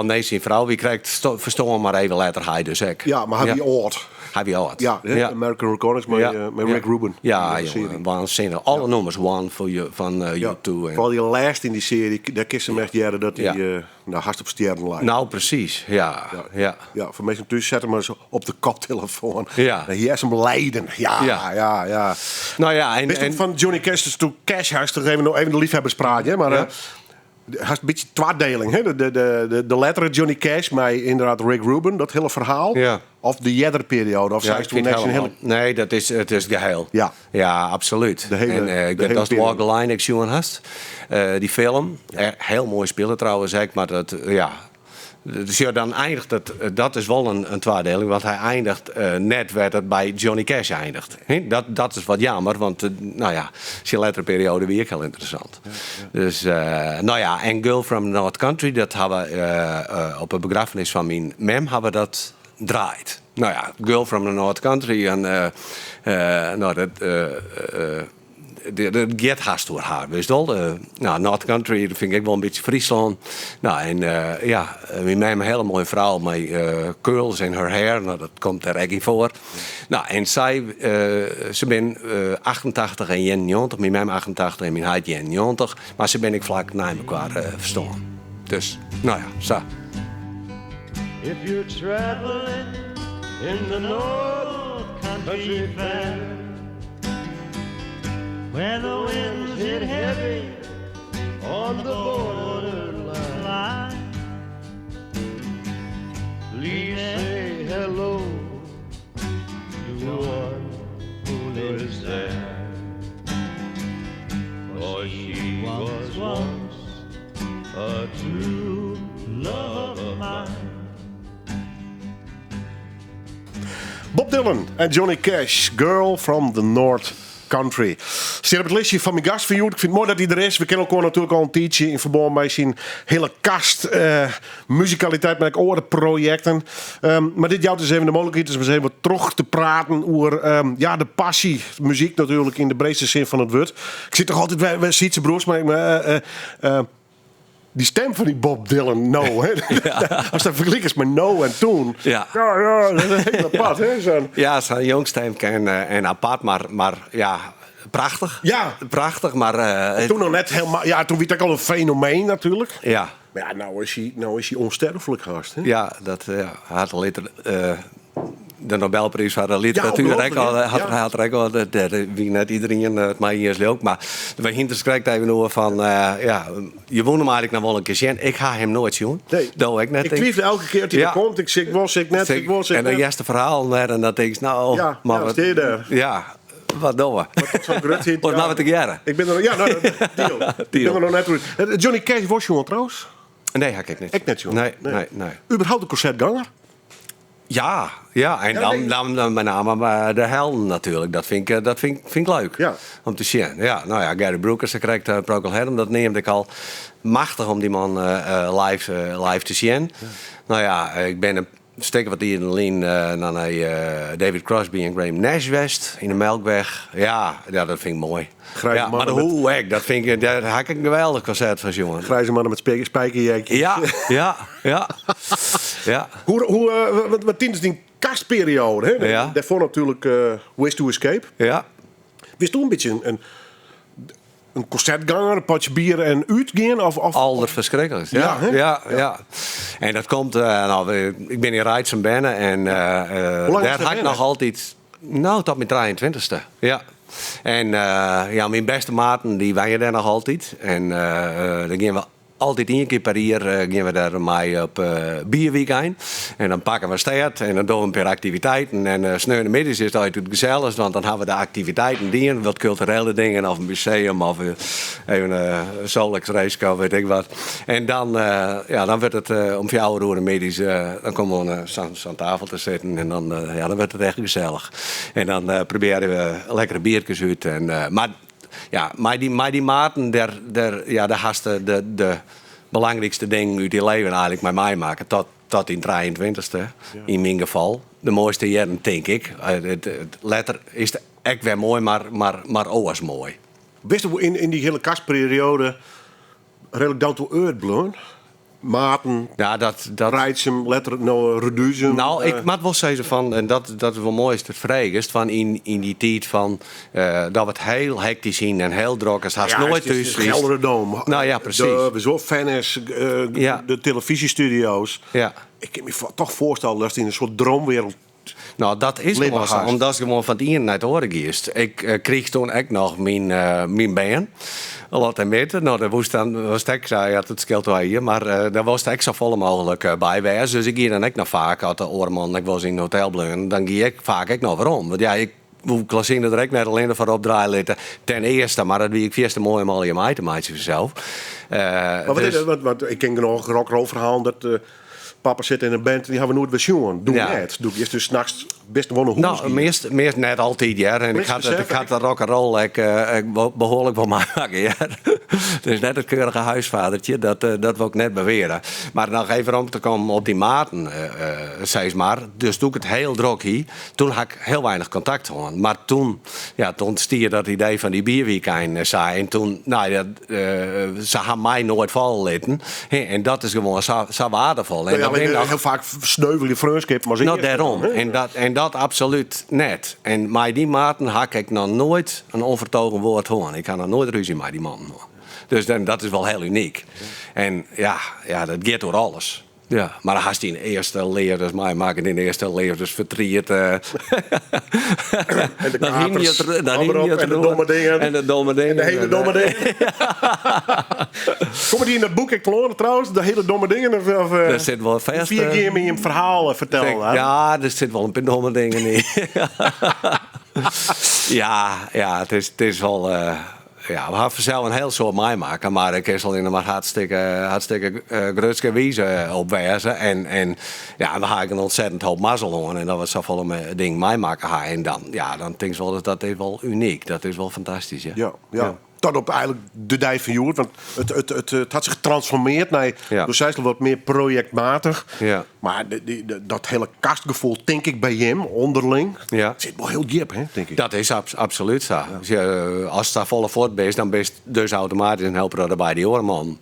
nee, zijn vrouw die krijgt verstoren maar even later hij dus ook. Ja, maar hij oud. Hij oud. Ja, American Recordings met Rick Rubin. Ja, jongen, waanzinnig. Alle nummers One van U2. Vooral die laatste in die serie, daar kist hem echt jaren dat hij hard op sterren lijkt. Nou, precies. Ja. Voor mij thuis zetten maar zo op de koptelefoon. Ja. Hier is hem lijden. Ja. Nou ja, en van Johnny Cash dus toen Cash huis toch even de liefhebberspraatje, hè? Maar hij is een beetje tweedeling, hè? De letteren Johnny Cash, maar inderdaad Rick Rubin, dat hele verhaal. Ja. Of de Jedder-periode, of zij toen niks hele... Nee, het is geheel. Ja, absoluut. De hele, en de dat is hele Walk the Line, ik zie hast. Die film, heel mooi spelen trouwens, maar dat, Dus ja, dan eindigt het, dat is wel een tweedeling, want hij eindigt net werd het bij Johnny Cash eindigt. Dat is wat jammer, want zijn latere periode weer heel interessant. Ja. Dus, en Girl from the North Country, dat hebben we op een begrafenis van mijn mem hebben we dat draait. Girl from the North Country en dat get haast door haar, wist je wel. North Country, dat vind ik wel een beetje Friesland. Mijn mij een hele mooie vrouw met curls in haar hair. Dat komt er echt in voor. En ze ben 88 en 91. Mijn mij 88 en mijn heid 91. Maar ze ben ik vlak na elkaar verstaan. Dus, zo. If you're traveling in the North Country Fair, where the winds hit heavy on the borderline, please say hello to one who lives there. For she was once a true love of mine. Bob Dylan en Johnny Cash, Girl from the North Country. Zit op het lijstje van mijn gast van jou. Ik vind het mooi dat hij er is. We kennen elkaar natuurlijk al een tijdje in verband met zijn hele kast. Muzikaliteit met orenprojecten. Maar dit jouwt dus even de mogelijkheid is even wat terug te praten over de passie. Muziek natuurlijk in de breedste zin van het woord. Ik zit toch altijd bij Sietse broers, maar die stem van die Bob Dylan, hè? Als dat vergelijkt is met No en toen. Ja, dat is heel apart, hè? Ja, zijn jongstem en apart, maar prachtig. Ja. Prachtig, maar... toen nog net helemaal... Ja, toen werd ik al een fenomeen natuurlijk. Ja. Maar ja, nou is hij onsterfelijk gast, hè? Ja, dat had al later... de Nobelprijs voor de literatuur had er ook al, wie net iedereen het mij hier ook, maar wij hinters krijgt even over van je woont hem eigenlijk nog wel een keer zien. Ik ga hem nooit zien. Nee. Dat ik net. Ik twijfel elke keer dat hij er komt. Ik zeg was ik net. En dan eerste verhaal net en dan denk ik maar wat deed er? Ja. Wat doen we? Wat maar wat ik jaren. Ik ben er deal. Ik ben er nog net. Johnny Cash was jongen trouwens. Nee, heb ik niet. Ik net, joh. Nee. Überhaupt een concertganger? Ja. En dan met name de helden natuurlijk. Dat vind ik leuk. Ja. Om te zien. Ja, nou ja, Gary Broekers, daar krijgt Procol Harum. Dat neemde ik al machtig om die man live te zien. Ja. Nou ja, ik ben een stekker wat hier in de lijn naar David Crosby en Graham Nash West in de Melkweg. Ja, dat vind ik mooi. Grijze Ja, maar de mannen met- hoe ik, dat vind ik, daar heb ik een geweldig concert van, jongen. Grijze mannen met spijkerjekjes. Ja. Wat tijdens die kastperiode, hè? Ja. Daarvoor natuurlijk Ways to Escape. Ja. Wist toen een beetje een concertganger, een potje bier en uitgaan? Of Al verschrikkelijk. Ja, hè? Ja. En dat komt, ik ben in Rijtsen Bennen en lang is daar dat had ik Bennen? nog altijd, tot mijn 23e. Ja. En mijn beste maten, die waren daar nog altijd. En dan gingen we altijd 1 keer per jaar gaan we daar mee op bierweek heen. En dan pakken we start en dan doen we een paar activiteiten. En sneunen middags is het altijd gezellig, want dan hebben we de activiteiten die wat culturele dingen, of een museum, of even een Solex racecar, weet ik wat. En dan werd het om 4 uur middags, dan komen we aan tafel te zitten en dan werd het echt gezellig. En dan proberen we lekkere biertjes uit. Maar die maten, daar haast de belangrijkste dingen uit die leven eigenlijk met mij maken. Tot in 23e, in mijn geval. De mooiste jaren, denk ik. Het letter is echt weer mooi, maar ook als mooi. Wist je in die hele kastperiode redelijk down to earth bleven? Maten, Ja, dat Rijtsem, letterlijk Reduzem. Nou, ik moet wel zeggen van, en dat is wel mooi, is het vreemdst van in die tijd van dat we het heel hectisch zien en heel druk is. Haast nooit thuis de Gelderdoom. Nou ja, precies. We zo fan is, Ja. de televisiestudio's. Ja. Ik kan me toch voorstellen dat het in een soort droomwereld. Nou, dat is Alleen gewoon maar zo, haast. omdat het gewoon van het internet horen is. Ik kreeg toen ook nog mijn band. Wat en meter. Nou, dat was ik, ja, het scheelt wel hier, maar daar was ik zo vol mogelijk bij wezen. Dus ik ging dan ook nog vaak uit de Oorman. Ik was in een hotel blijven. Dan ging ik vaak ook nog waarom. Want ja, ik klassiek er ook net alleen voor opdraaien laten. Ten eerste, maar dat wie ik eerst mooi om al je mij te maken zelf. Maar wat is het? Want ik ken nog een rock'n'roll verhaal dat papa zit in een band en die hebben we nooit weer zien. Doe Ja. net. Doe je dus 's nachts best wel een hoes. Nou, meest net altijd, ja. En ik had de rock'n'roll ik behoorlijk wel maken, ja. Het is net het keurige huisvadertje, dat wil ik net beweren. Maar nog even om te komen op die maten, zei ze maar. Dus toen ik het heel druk hier, toen had ik heel weinig contact gehad. Maar toen stier dat idee van die bierweekend zei. En toen, ze gaan mij nooit vallen laten. En dat is gewoon zo waardevol. En Ja, dat ben ik heel vaak sneuvel je vriendschap. Maar nou, daarom. En dat absoluut net. En met die maten had ik nog nooit een onvertogen woord horen. Ik had nog nooit ruzie met die man. Dus dat is wel heel uniek. En ja, dat gaat door alles. Ja, maar dan had hij in de eerste leer, dus mij maken in de eerste leer, dus verdriet. En de katers, en de domme dingen. En de domme dingen. En de hele domme dingen. Komen die in dat boek ik verloren trouwens? De hele domme dingen? Of, Er zit wel vast. 4 keer in je verhaal vertellen. hè? Ja, er zit wel een paar domme dingen in. ja, het is wel. Ja, we hebben zelf een heel soort maken, maar ik is al in een hartstikke grootste wijze op wezen. En ja, we hebben een ontzettend hoop mazzel aan en dat we zo vol een ding maken. En dan denk ik wel dat is wel uniek. Dat is wel fantastisch, ja. Ja. Tot op eigenlijk de dij van Joert. Want het had zich getransformeerd naar dus zij is wat meer projectmatig. Ja. Maar dat hele kastgevoel, denk ik, bij hem onderling. Ja. Het zit wel heel diep, hè, denk ik. Dat is absoluut zo. Als het daar volle voort bent, dan ben je dus automatisch een helper erbij die oorman.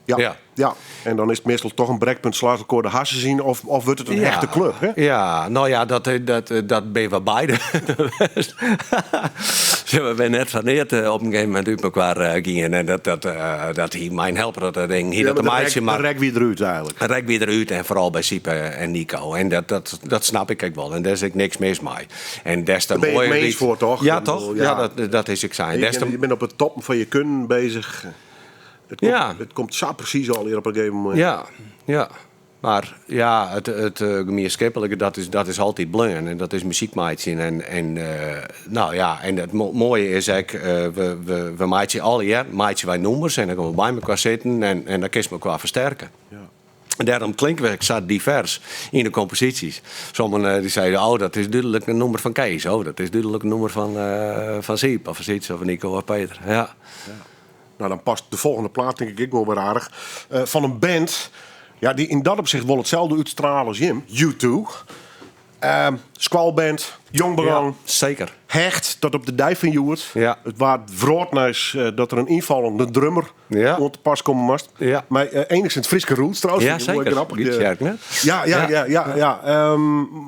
Ja. En dan is het meestal toch een breekpunt, slaat elkaar de hassen zien of wordt het een echte club, hè? Ja, nou ja, dat ben je wel beide. We zijn net vaneerd op een gegeven moment uit elkaar gingen. En dat hij mijn helper dat ding hier dat de meisje maar rek wie eruit eigenlijk. Rek weer eruit en vooral bij Siep en Nico. En dat snap ik ook wel. En daar is ik niks mis mee. En des te Daar ben je het mooier. meest voor, toch? Ja, Ik toch? bedoel, Ja, dat is ik zijn. Je bent op het top van je kunnen bezig. Het komt zo precies al hier op een gegeven moment. Ja. Maar ja, het gemeenschappelijke, dat is altijd belangrijk. En dat is muziekmaatje. En het mooie is ook, we maatje alle jaar, maatje wij nummers. En dan gaan we bij elkaar zitten en dan kun je elkaar versterken. Ja. Daarom klinken we zo divers in de composities. Sommigen die zeiden, oh, dat is duidelijk een nummer van Kees. Oh, dat is duidelijk een nummer van Siep of iets, of Nico of Peter. Ja. Nou, dan past de volgende plaat denk ik wel weer aardig. Van een band die in dat opzicht wel hetzelfde uitstralen als Jim. U2. Squallband, Jongbelang. Ja, zeker. Hecht, dat op de dijk van Joert. Ja. Het was vrootneus dat er een invallende drummer aan te pas komen moest. Ja. Maar enigszins friske roots trouwens. Ja, zeker. Grappig. Gierscherk, hè? Ja.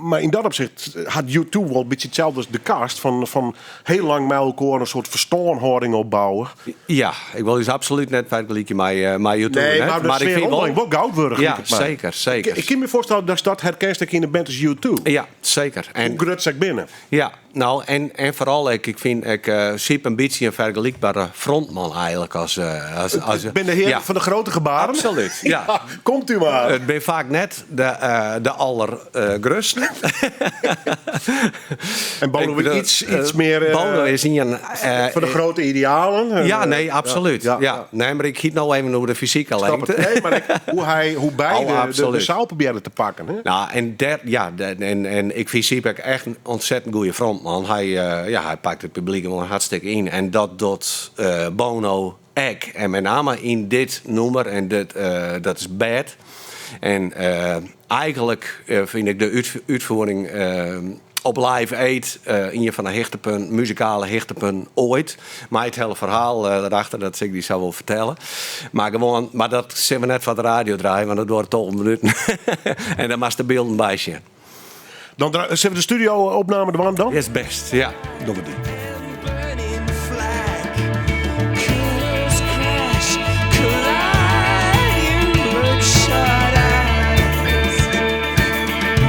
Maar in dat opzicht had U2 wel een beetje hetzelfde als de cast. Van heel lang met elkaar een soort verstaanhouding opbouwen. Ja, ik wil dus absoluut net vergelijken met YouTube. Nee, net. maar ik vind wel goudwürdig. Ja, zeker. Ik kan me voorstellen dat dat herkenst in de band als U2. Ja, zeker. Hoe grut zeg binnen? Ja, nou, en vooral, ik vind Siep een beetje een vergelijkbare frontman eigenlijk. Ik ben de heer van de grote gebaren. Absoluut, ja. Komt u maar. Het ben vaak net de allergrutste. En Bono is iets meer... Bono is een... voor de grote idealen. Ja, nee, absoluut. Ja. Nee, maar ik giet nou even over de fysieke lengte. Nee, maar hoe beide de zaal proberen te pakken. Hè? Nou, en ik vind Siep echt een ontzettend goede frontman. Hij pakt het publiek wel hartstikke in. En dat doet Bono ook. En met name in dit nummer, en dat is Bad. En eigenlijk vind ik de uitvoering op Live Aid een van de muzikale hechtepunten ooit. Maar het hele verhaal daarachter, dat ik die zou wel vertellen. Maar dat zullen we net van de radio draaien, want dat wordt 12 minuten. En dan mag de beelden bij zien. Dan zullen we de studio-opname er dan? Is best, ja. Doen we die. Burning flag, coolers crash, colliding bloodshot eyes. If I could,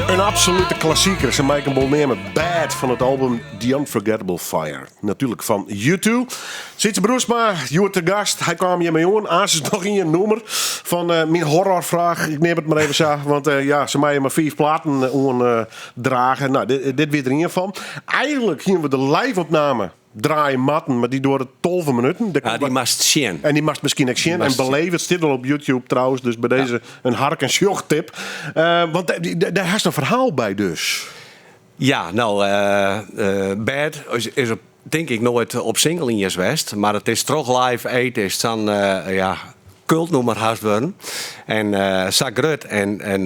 Een absolute klassieker. Ze maken hem wel nemen. Bad van het album The Unforgettable Fire. Natuurlijk van U2. Sietse Broersma, Joert de gast. Hij kwam hier mee aan. Aas is nog in je nummer van mijn horrorvraag. Ik neem het maar even zo. Want ze maken maar 4 platen dragen. Nou, dit weer er in van. Eigenlijk zien we de live-opname draaien matten, maar die door de 12 minuten. Ja, die must zien. En die mag misschien ook zien. En beleven. Het zit al op YouTube trouwens. Dus bij deze een hark- en sjoch-tip. Want daar is een verhaal bij dus. Ja, nou, Bad is denk ik nooit op single in je West. Maar het is toch Live Aid. Is dan, cultnummer haast worden. En Sagrut en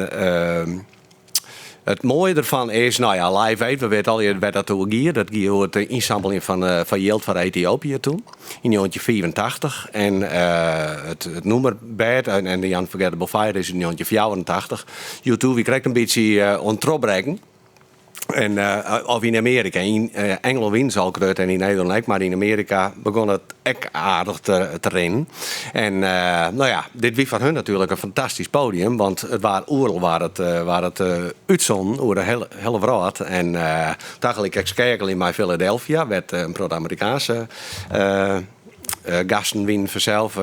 het mooie ervan is, Live Aid, we weten al waar dat toe ging. Dat ging over de inzameling van Yield van Ethiopië toen, in 1984. En het nummer Bad en The Unforgettable Fire is in 1984. U2, wie krijgt een beetje ontrobreking. En, of in Amerika. In Engeland wint al grut en in Nederland ook. Maar in Amerika begon het echt aardig te rennen. En dit was van hun natuurlijk een fantastisch podium. Want het waren oorlog waar het uitzond over de hele wereld. En dagelijks ik skerkel in mijn Philadelphia. Werd een pro-Amerikaanse gasten winnen vanzelf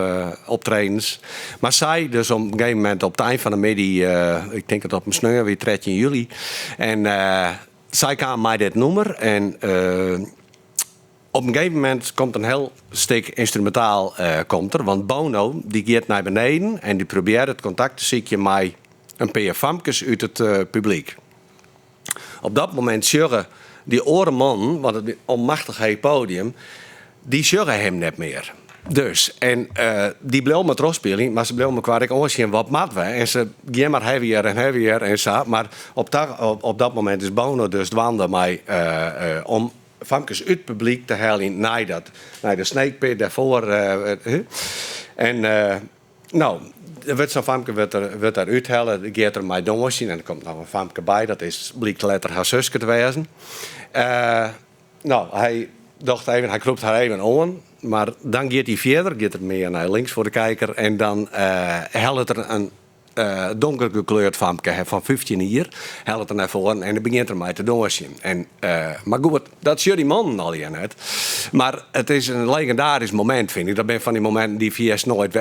optredens. Maar zij dus op een gegeven moment op het eind van de middag, ik denk dat op mijn sneur weer 13 juli. En zij kwamen mij dit nummer en op een gegeven moment komt een heel stuk instrumentaal komt er. Want Bono die gaat naar beneden en die probeert het contact te zoeken met een paar famkes uit het publiek. Op dat moment zeggen die oren man, wat het onmachtig heet podium, die zeggen hem net meer. Dus, en die bleef met rostspelen, maar ze bleef me kwaad oorzien wat mat we. En ze gingen maar heavier en zo. Maar op dat moment is Bono dus dwaalde mij om famkes uit het publiek te halen naar de Snake Pit daarvoor. En er wordt zo'n famke wordt daar uithalen, die gaat er mij doorzien en er komt nog een famke bij, dat is blijkt later haar zusje te wezen. Hij dacht even, hij klopt haar even aan. Maar dan gaat hij verder, gaat het meer naar links voor de kijker. En dan helpt er donker gekleurd famke van 15 jaar. Hel het er naar voren en dan begint er mij te doorsje. Maar goed, dat is jullie man al je net. Maar het is een legendarisch moment, vind ik. Dat ben van die momenten die VS nooit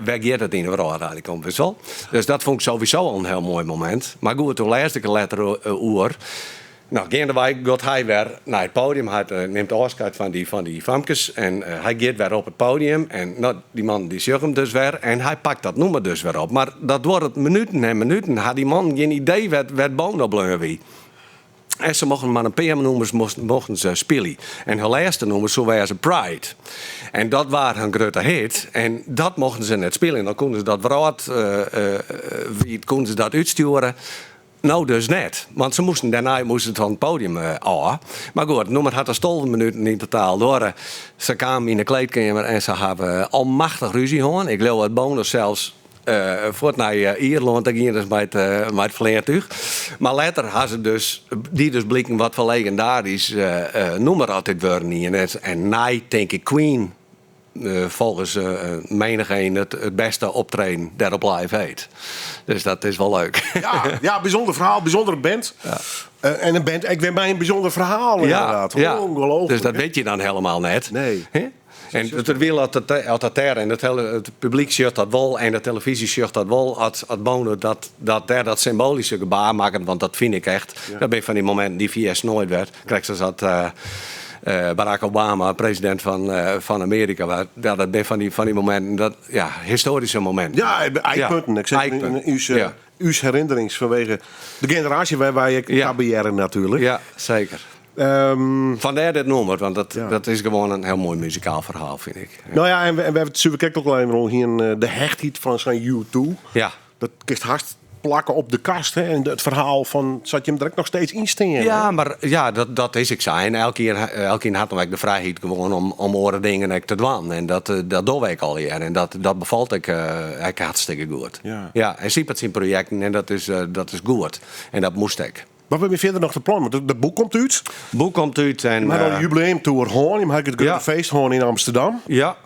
weggeeft het in de wereld eigenlijk komt het wel. Dus dat vond ik sowieso al een heel mooi moment. Maar goed, toen lees ik een letter oer. Nou, gaandeweg gaat hij weer naar het podium. Hij neemt afscheid van die famkes. En hij gaat weer op het podium. En nou, die man die zegt hem dus weer. En hij pakt dat nummer dus weer op. Maar dat wordt minuten en minuten. Had die man geen idee wat Bono bleef wie. En ze mochten maar een paar nummers mochten ze spelen. En hun laatste nummer zo was Pride. En dat waren hun grote hit. En dat mochten ze net spelen. Dan konden ze dat konden ze dat uitsturen. Nou, dus net. Want daarna moesten het van het podium af. Maar goed, het nummer had er 12 minuten in totaal door. Ze kwamen in de kleedkamer en ze hebben almachtig ruzie gehad. Ik geloof dat Bono zelfs voort naar Ierland, daar ging dus met het vliegtuig. Maar later hadden ze dus blikken wat voor legendarisch nummer altijd worden niet. En Night, denk ik, Queen. Volgens menigeen het beste optreden daarop live heet. Dus dat is wel leuk. Ja, bijzonder verhaal, bijzondere band. Ja. En een band, ik ben bij een bijzonder verhaal inderdaad. Ja. Ongelooflijk. Dus dat weet je dan helemaal net. Nee. He? En het wil altijd er en het publiek zegt dat wel en de televisie zegt dat wel. Als Bono dat symbolische gebaar maken, want dat vind ik echt. Ja. Dat ben ik van die momenten die VS nooit werd. Krijg ze dat. Barack Obama, president van Amerika. Dat ben van die momenten, historische momenten. Ja, eikpunten. Ik zeg in uw herinnerings vanwege de generatie waar je kabieren natuurlijk. Ja, zeker. Vandaar dit nummer, want dat is gewoon een heel mooi muzikaal verhaal, vind ik. Ja. Nou ja, en we hebben het super ook alleen hier de hechtheid van zijn U2. Ja. Dat kist hard plakken op de kast. Hè? En het verhaal van, zat je hem direct nog steeds instingen? Ja, maar ja, dat is ik zijn. Elke keer had ik de vrijheid gewoon om oren dingen te doen. En dat doe ik al hier. En dat bevalt ik hartstikke goed. Ja, en zie het in projecten en dat is goed. En dat moest ik. Wat hebben we verder nog te plannen? Want het boek komt uit. Het boek komt uit. En maar dan een jubileumtour gewoon. Je maakt het grote feest gewoon in Amsterdam. Ja.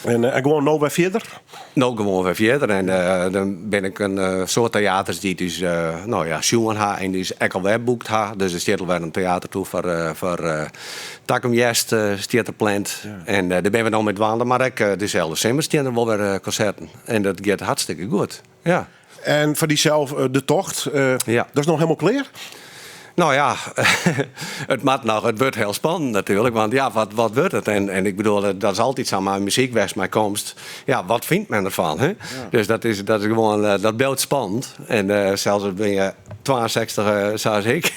En gewoon nou weer verder? Nou, gewoon weer verder. En dan ben ik een soort theaters die dus, zoen ha en dus ook al webboekt ha. Dus er staat weer een theater toe voor Takkum Jest, theaterplant. Ja. En daar ben we nou met wandelen. Maar ook dezelfde zomer staan er wel weer concerten. En dat gaat hartstikke goed. Ja. En voor diezelf de tocht, dat is nog helemaal klaar? Nou ja, het wordt heel spannend natuurlijk. Want ja, wat wordt het? En ik bedoel, dat is altijd zo maar muziek mijn komst. Ja, wat vindt men ervan? Hè? Ja. Dus dat is gewoon, dat blijft spannend. En zelfs ben je 62 zoals ik.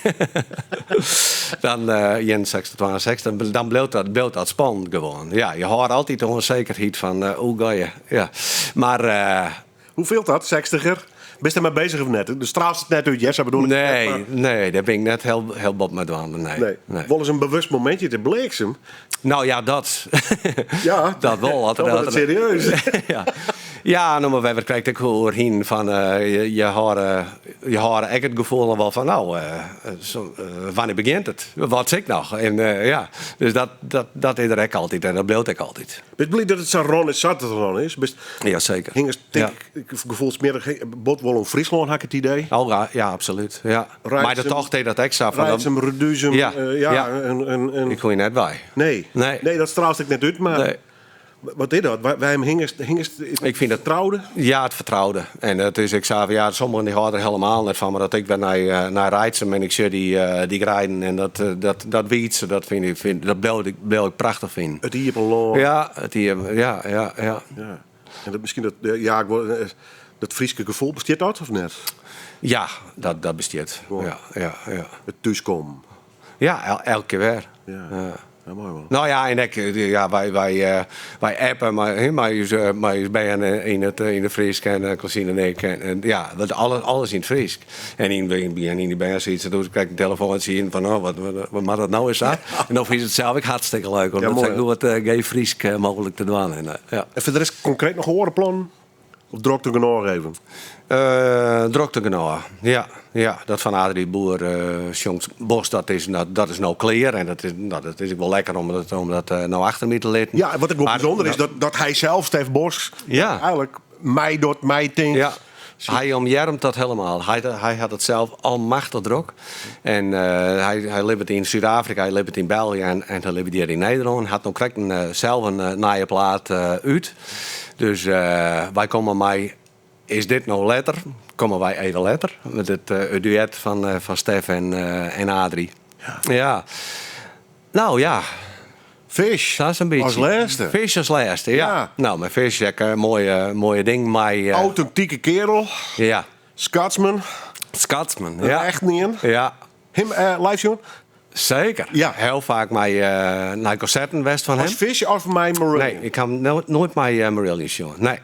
Dan 62, dan blijft dat spannend gewoon. Ja, je hoort altijd de onzekerheid van, hoe ga je? Ja. Maar... hoe veelt dat, 60er? Best er maar bezig of net? De straalt het net uit, yes, bedoel ik. Nee, daar ben ik net heel bot met aan. Nee. Wel eens een bewust momentje te bleksem. Nou ja, dat. Ja, dat wel. Dat serieus. Ja, nou, maar we krijgen ook hoorheen van je hoort echt het gevoel wel van wanneer begint het? Wat zeg ik nog? En dus dat is er ook altijd en dat blijft ik altijd. Ben je blij dat het zo rond is, zat het ron is? Ja, zeker. Ik gevoelsmiddag bot wel in Friesland had ik het idee. Oh ja, absoluut. Ja. Maar de tocht deed dat extra van. Rijdsum, Reduzum. Ik gooi je net bij. Nee, dat straalt ik net uit, maar. Nee. Wat is dat? Wij hem hingest ik vind het vertrouwde? Ja, het vertrouwde. En het is, ik zei van sommigen die houden er helemaal net van, maar dat ik ben naar Rijdsum en ik zie die grijden en dat wietsen, dat dat blijf ik prachtig vinden. Het hier op een loon. Ja, het hier, ja. En dat misschien dat Frieske gevoel bestaat dat of net? Ja, dat bestaat. Ja. Het thuiskomen. Ja, elke keer weer. Ja, mooi man. Nou ja, en wij appen, maar je bent in de Friesk en Cosine en ik. En ja, alles in het Friesk. En in de band zoiets, dan krijg ik een telefoon en zie je van, wat mag dat nou eens aan? Ja. En dan vind je het zelf ook hartstikke leuk, want dat is wat gay Friesk mogelijk te doen. En voor de rest concreet nog horen plan? Of drokte genoeg even? Drokte genoeg, ja. Dat van Adrie Boer, Sjongs Bos, dat is nou clear. En dat is ook wel lekker om dat nou achter me te letten. Ja, wat ik wel bijzonder is dat hij zelf, Stef Bos, eigenlijk mij denkt... Hij omarmt dat helemaal. Hij had het zelf almachtig druk. En hij leeft in Zuid-Afrika, hij leeft in België en hij leeft hier in Nederland. Hij had nog krijgt zelf een nieuwe plaat uit. Dus wij komen mij... Is dit nou letter? Komen wij even letter. Met het duet van Stef en Adrie. Ja. Nou ja. Fish. Dat is een beetje. Als laatste. Fish als laatste, ja. Ja. Nou, met Fish is een mooie ding. Maar, Authentieke kerel. ja. Scotsman. Scotsman. Ja. Ja. Echt niet in. Ja. Hem live zien. Zeker. Ja. Heel vaak naar concerten west van hem. Als Fish of mij Marillion? Nee, ik heb nooit mijn Marillion show. Nee.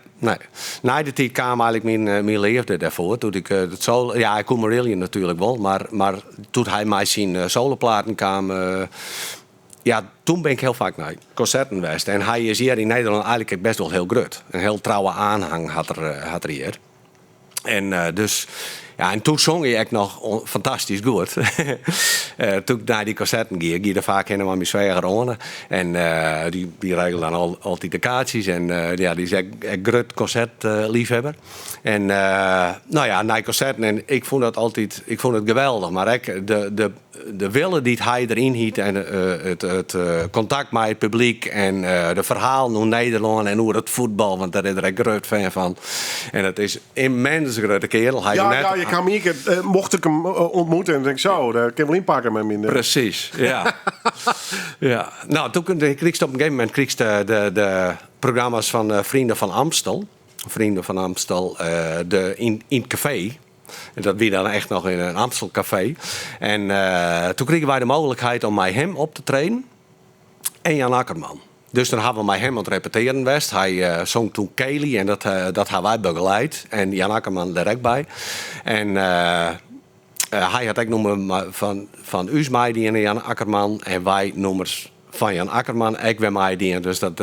Na de tijd kwam eigenlijk mijn liefde daarvoor. Toen ik het solo, ja, ik kon Marillion natuurlijk wel, maar toen hij mij zijn soloplaten kwam, ja, toen ben ik heel vaak naar concerten geweest. En hij is hier in Nederland eigenlijk best wel heel groot. Een heel trouwe aanhang had er hier. En dus... Ja, en toen zong je echt nog fantastisch goed. Toen ik naar die concerten ging er vaak helemaal met zwager aan. En die regelde dan altijd de kaartjes. En ja, die is echt groot concertliefhebber. En nou ja, naar concerten. En ik vond het geweldig. Maar ook de willen die hij erin hield. En het contact met het publiek. En de verhaal naar Nederland. En hoe het voetbal. Want daar is er een groot fan van. En het is immens grote kerel. Hij Ja, je kan me mocht ik hem ontmoeten en denk zo, daar kan ik wel inpakken met mijn... Precies, ja. Ja. Nou, toen kreeg ik op een gegeven moment de programma's van Vrienden van Amstel. Vrienden van Amstel in het café. En dat wie dan echt nog in een Amstel café. En toen kregen wij de mogelijkheid om met hem op te treden. En Jan Akkerman. Dus dan hebben we met hem aan het repeteren geweest. Hij zong toen Kelly en dat hebben wij begeleid. En Jan Akkerman er ook bij. En hij had ook noemen van Us Meidie en Jan Akkerman. En wij nummers van Jan Akkerman. Ik ben Meidie. Dus dat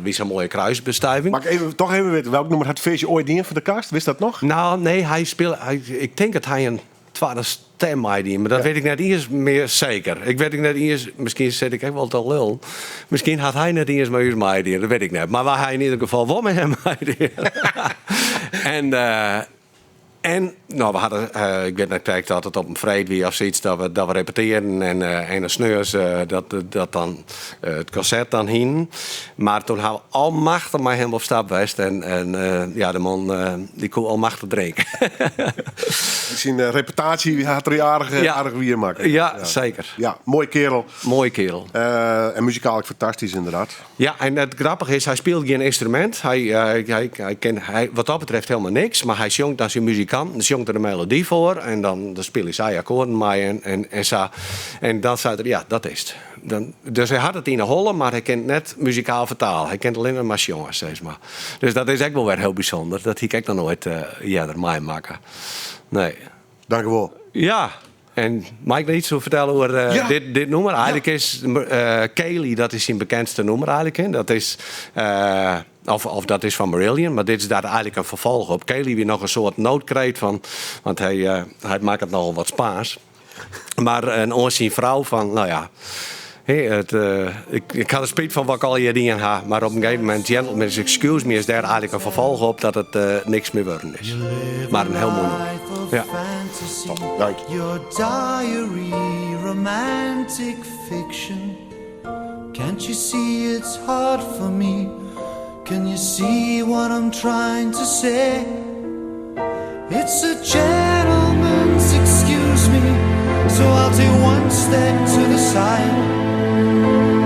was een mooie kruisbestuiving. Mag ik toch even weten, welk nummer had Feestje ooit dien voor de kast? Wist dat nog? Nou, nee, hij speelde... Ik denk dat hij een tweede stem Meidie, maar dat weet ik net eens meer zeker. Ik weet net eens, misschien zit ik echt wel te lul. Misschien had hij net eens met Us Meidie, dat weet ik net. Maar waar hij in ieder geval wel met hem Meidie. En nou, we hadden, ik weet net dat het op een vrijdag weer of zoiets dat we repeteren en een sneurs dat dan het concert dan heen. Maar toen hebben we almachtig met hem op stap geweest en ja, de man die kon almachtig drinken. Zijn reputatie had er aardig weer maken. Ja, zeker. Ja, mooie kerel. Mooie kerel. En muzikaal fantastisch inderdaad. Ja, en het grappige is, hij speelt geen instrument. Hij wat dat betreft helemaal niks, maar hij zongt dan zijn muzikant. Dan zongt er een melodie voor en dan speel hij akkoorden mee en zo. En dan zei hij, ja, dat is het. Dus hij had het in de holle, maar hij kent net muzikaal vertaal. Hij kent alleen maar jongens, zeg maar. Dus dat is echt wel weer heel bijzonder. Dat hij nog nooit er mee maken. Nee. Dank u wel. Ja. En mag ik nog iets vertellen over Ja. dit nummer? Eigenlijk is Kelly, dat is zijn bekendste nummer eigenlijk. Hè? Dat is... Of dat is van Marillion, maar dit is daar eigenlijk een vervolg op. Kelly weer nog een soort noodkreet van, want hij maakt het nogal wat Spaans. Maar een onzien vrouw van, nou ja, ik had er spijt van wat ik al je dingen had, maar op een gegeven moment, Gentleman's Excuse Me, is daar eigenlijk een vervolg op dat het niks meer worden is. Maar een heel mooi nummer. Ja. Dank je. Your diary, romantic fiction. Can't you see it's hard for me? Can you see what I'm trying to say? It's a gentleman's excuse me, so I'll take one step to the side.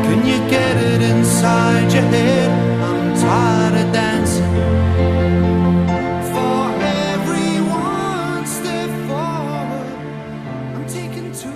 Can you get it inside your head? I'm tired of dancing. For every one step forward, I'm taking two.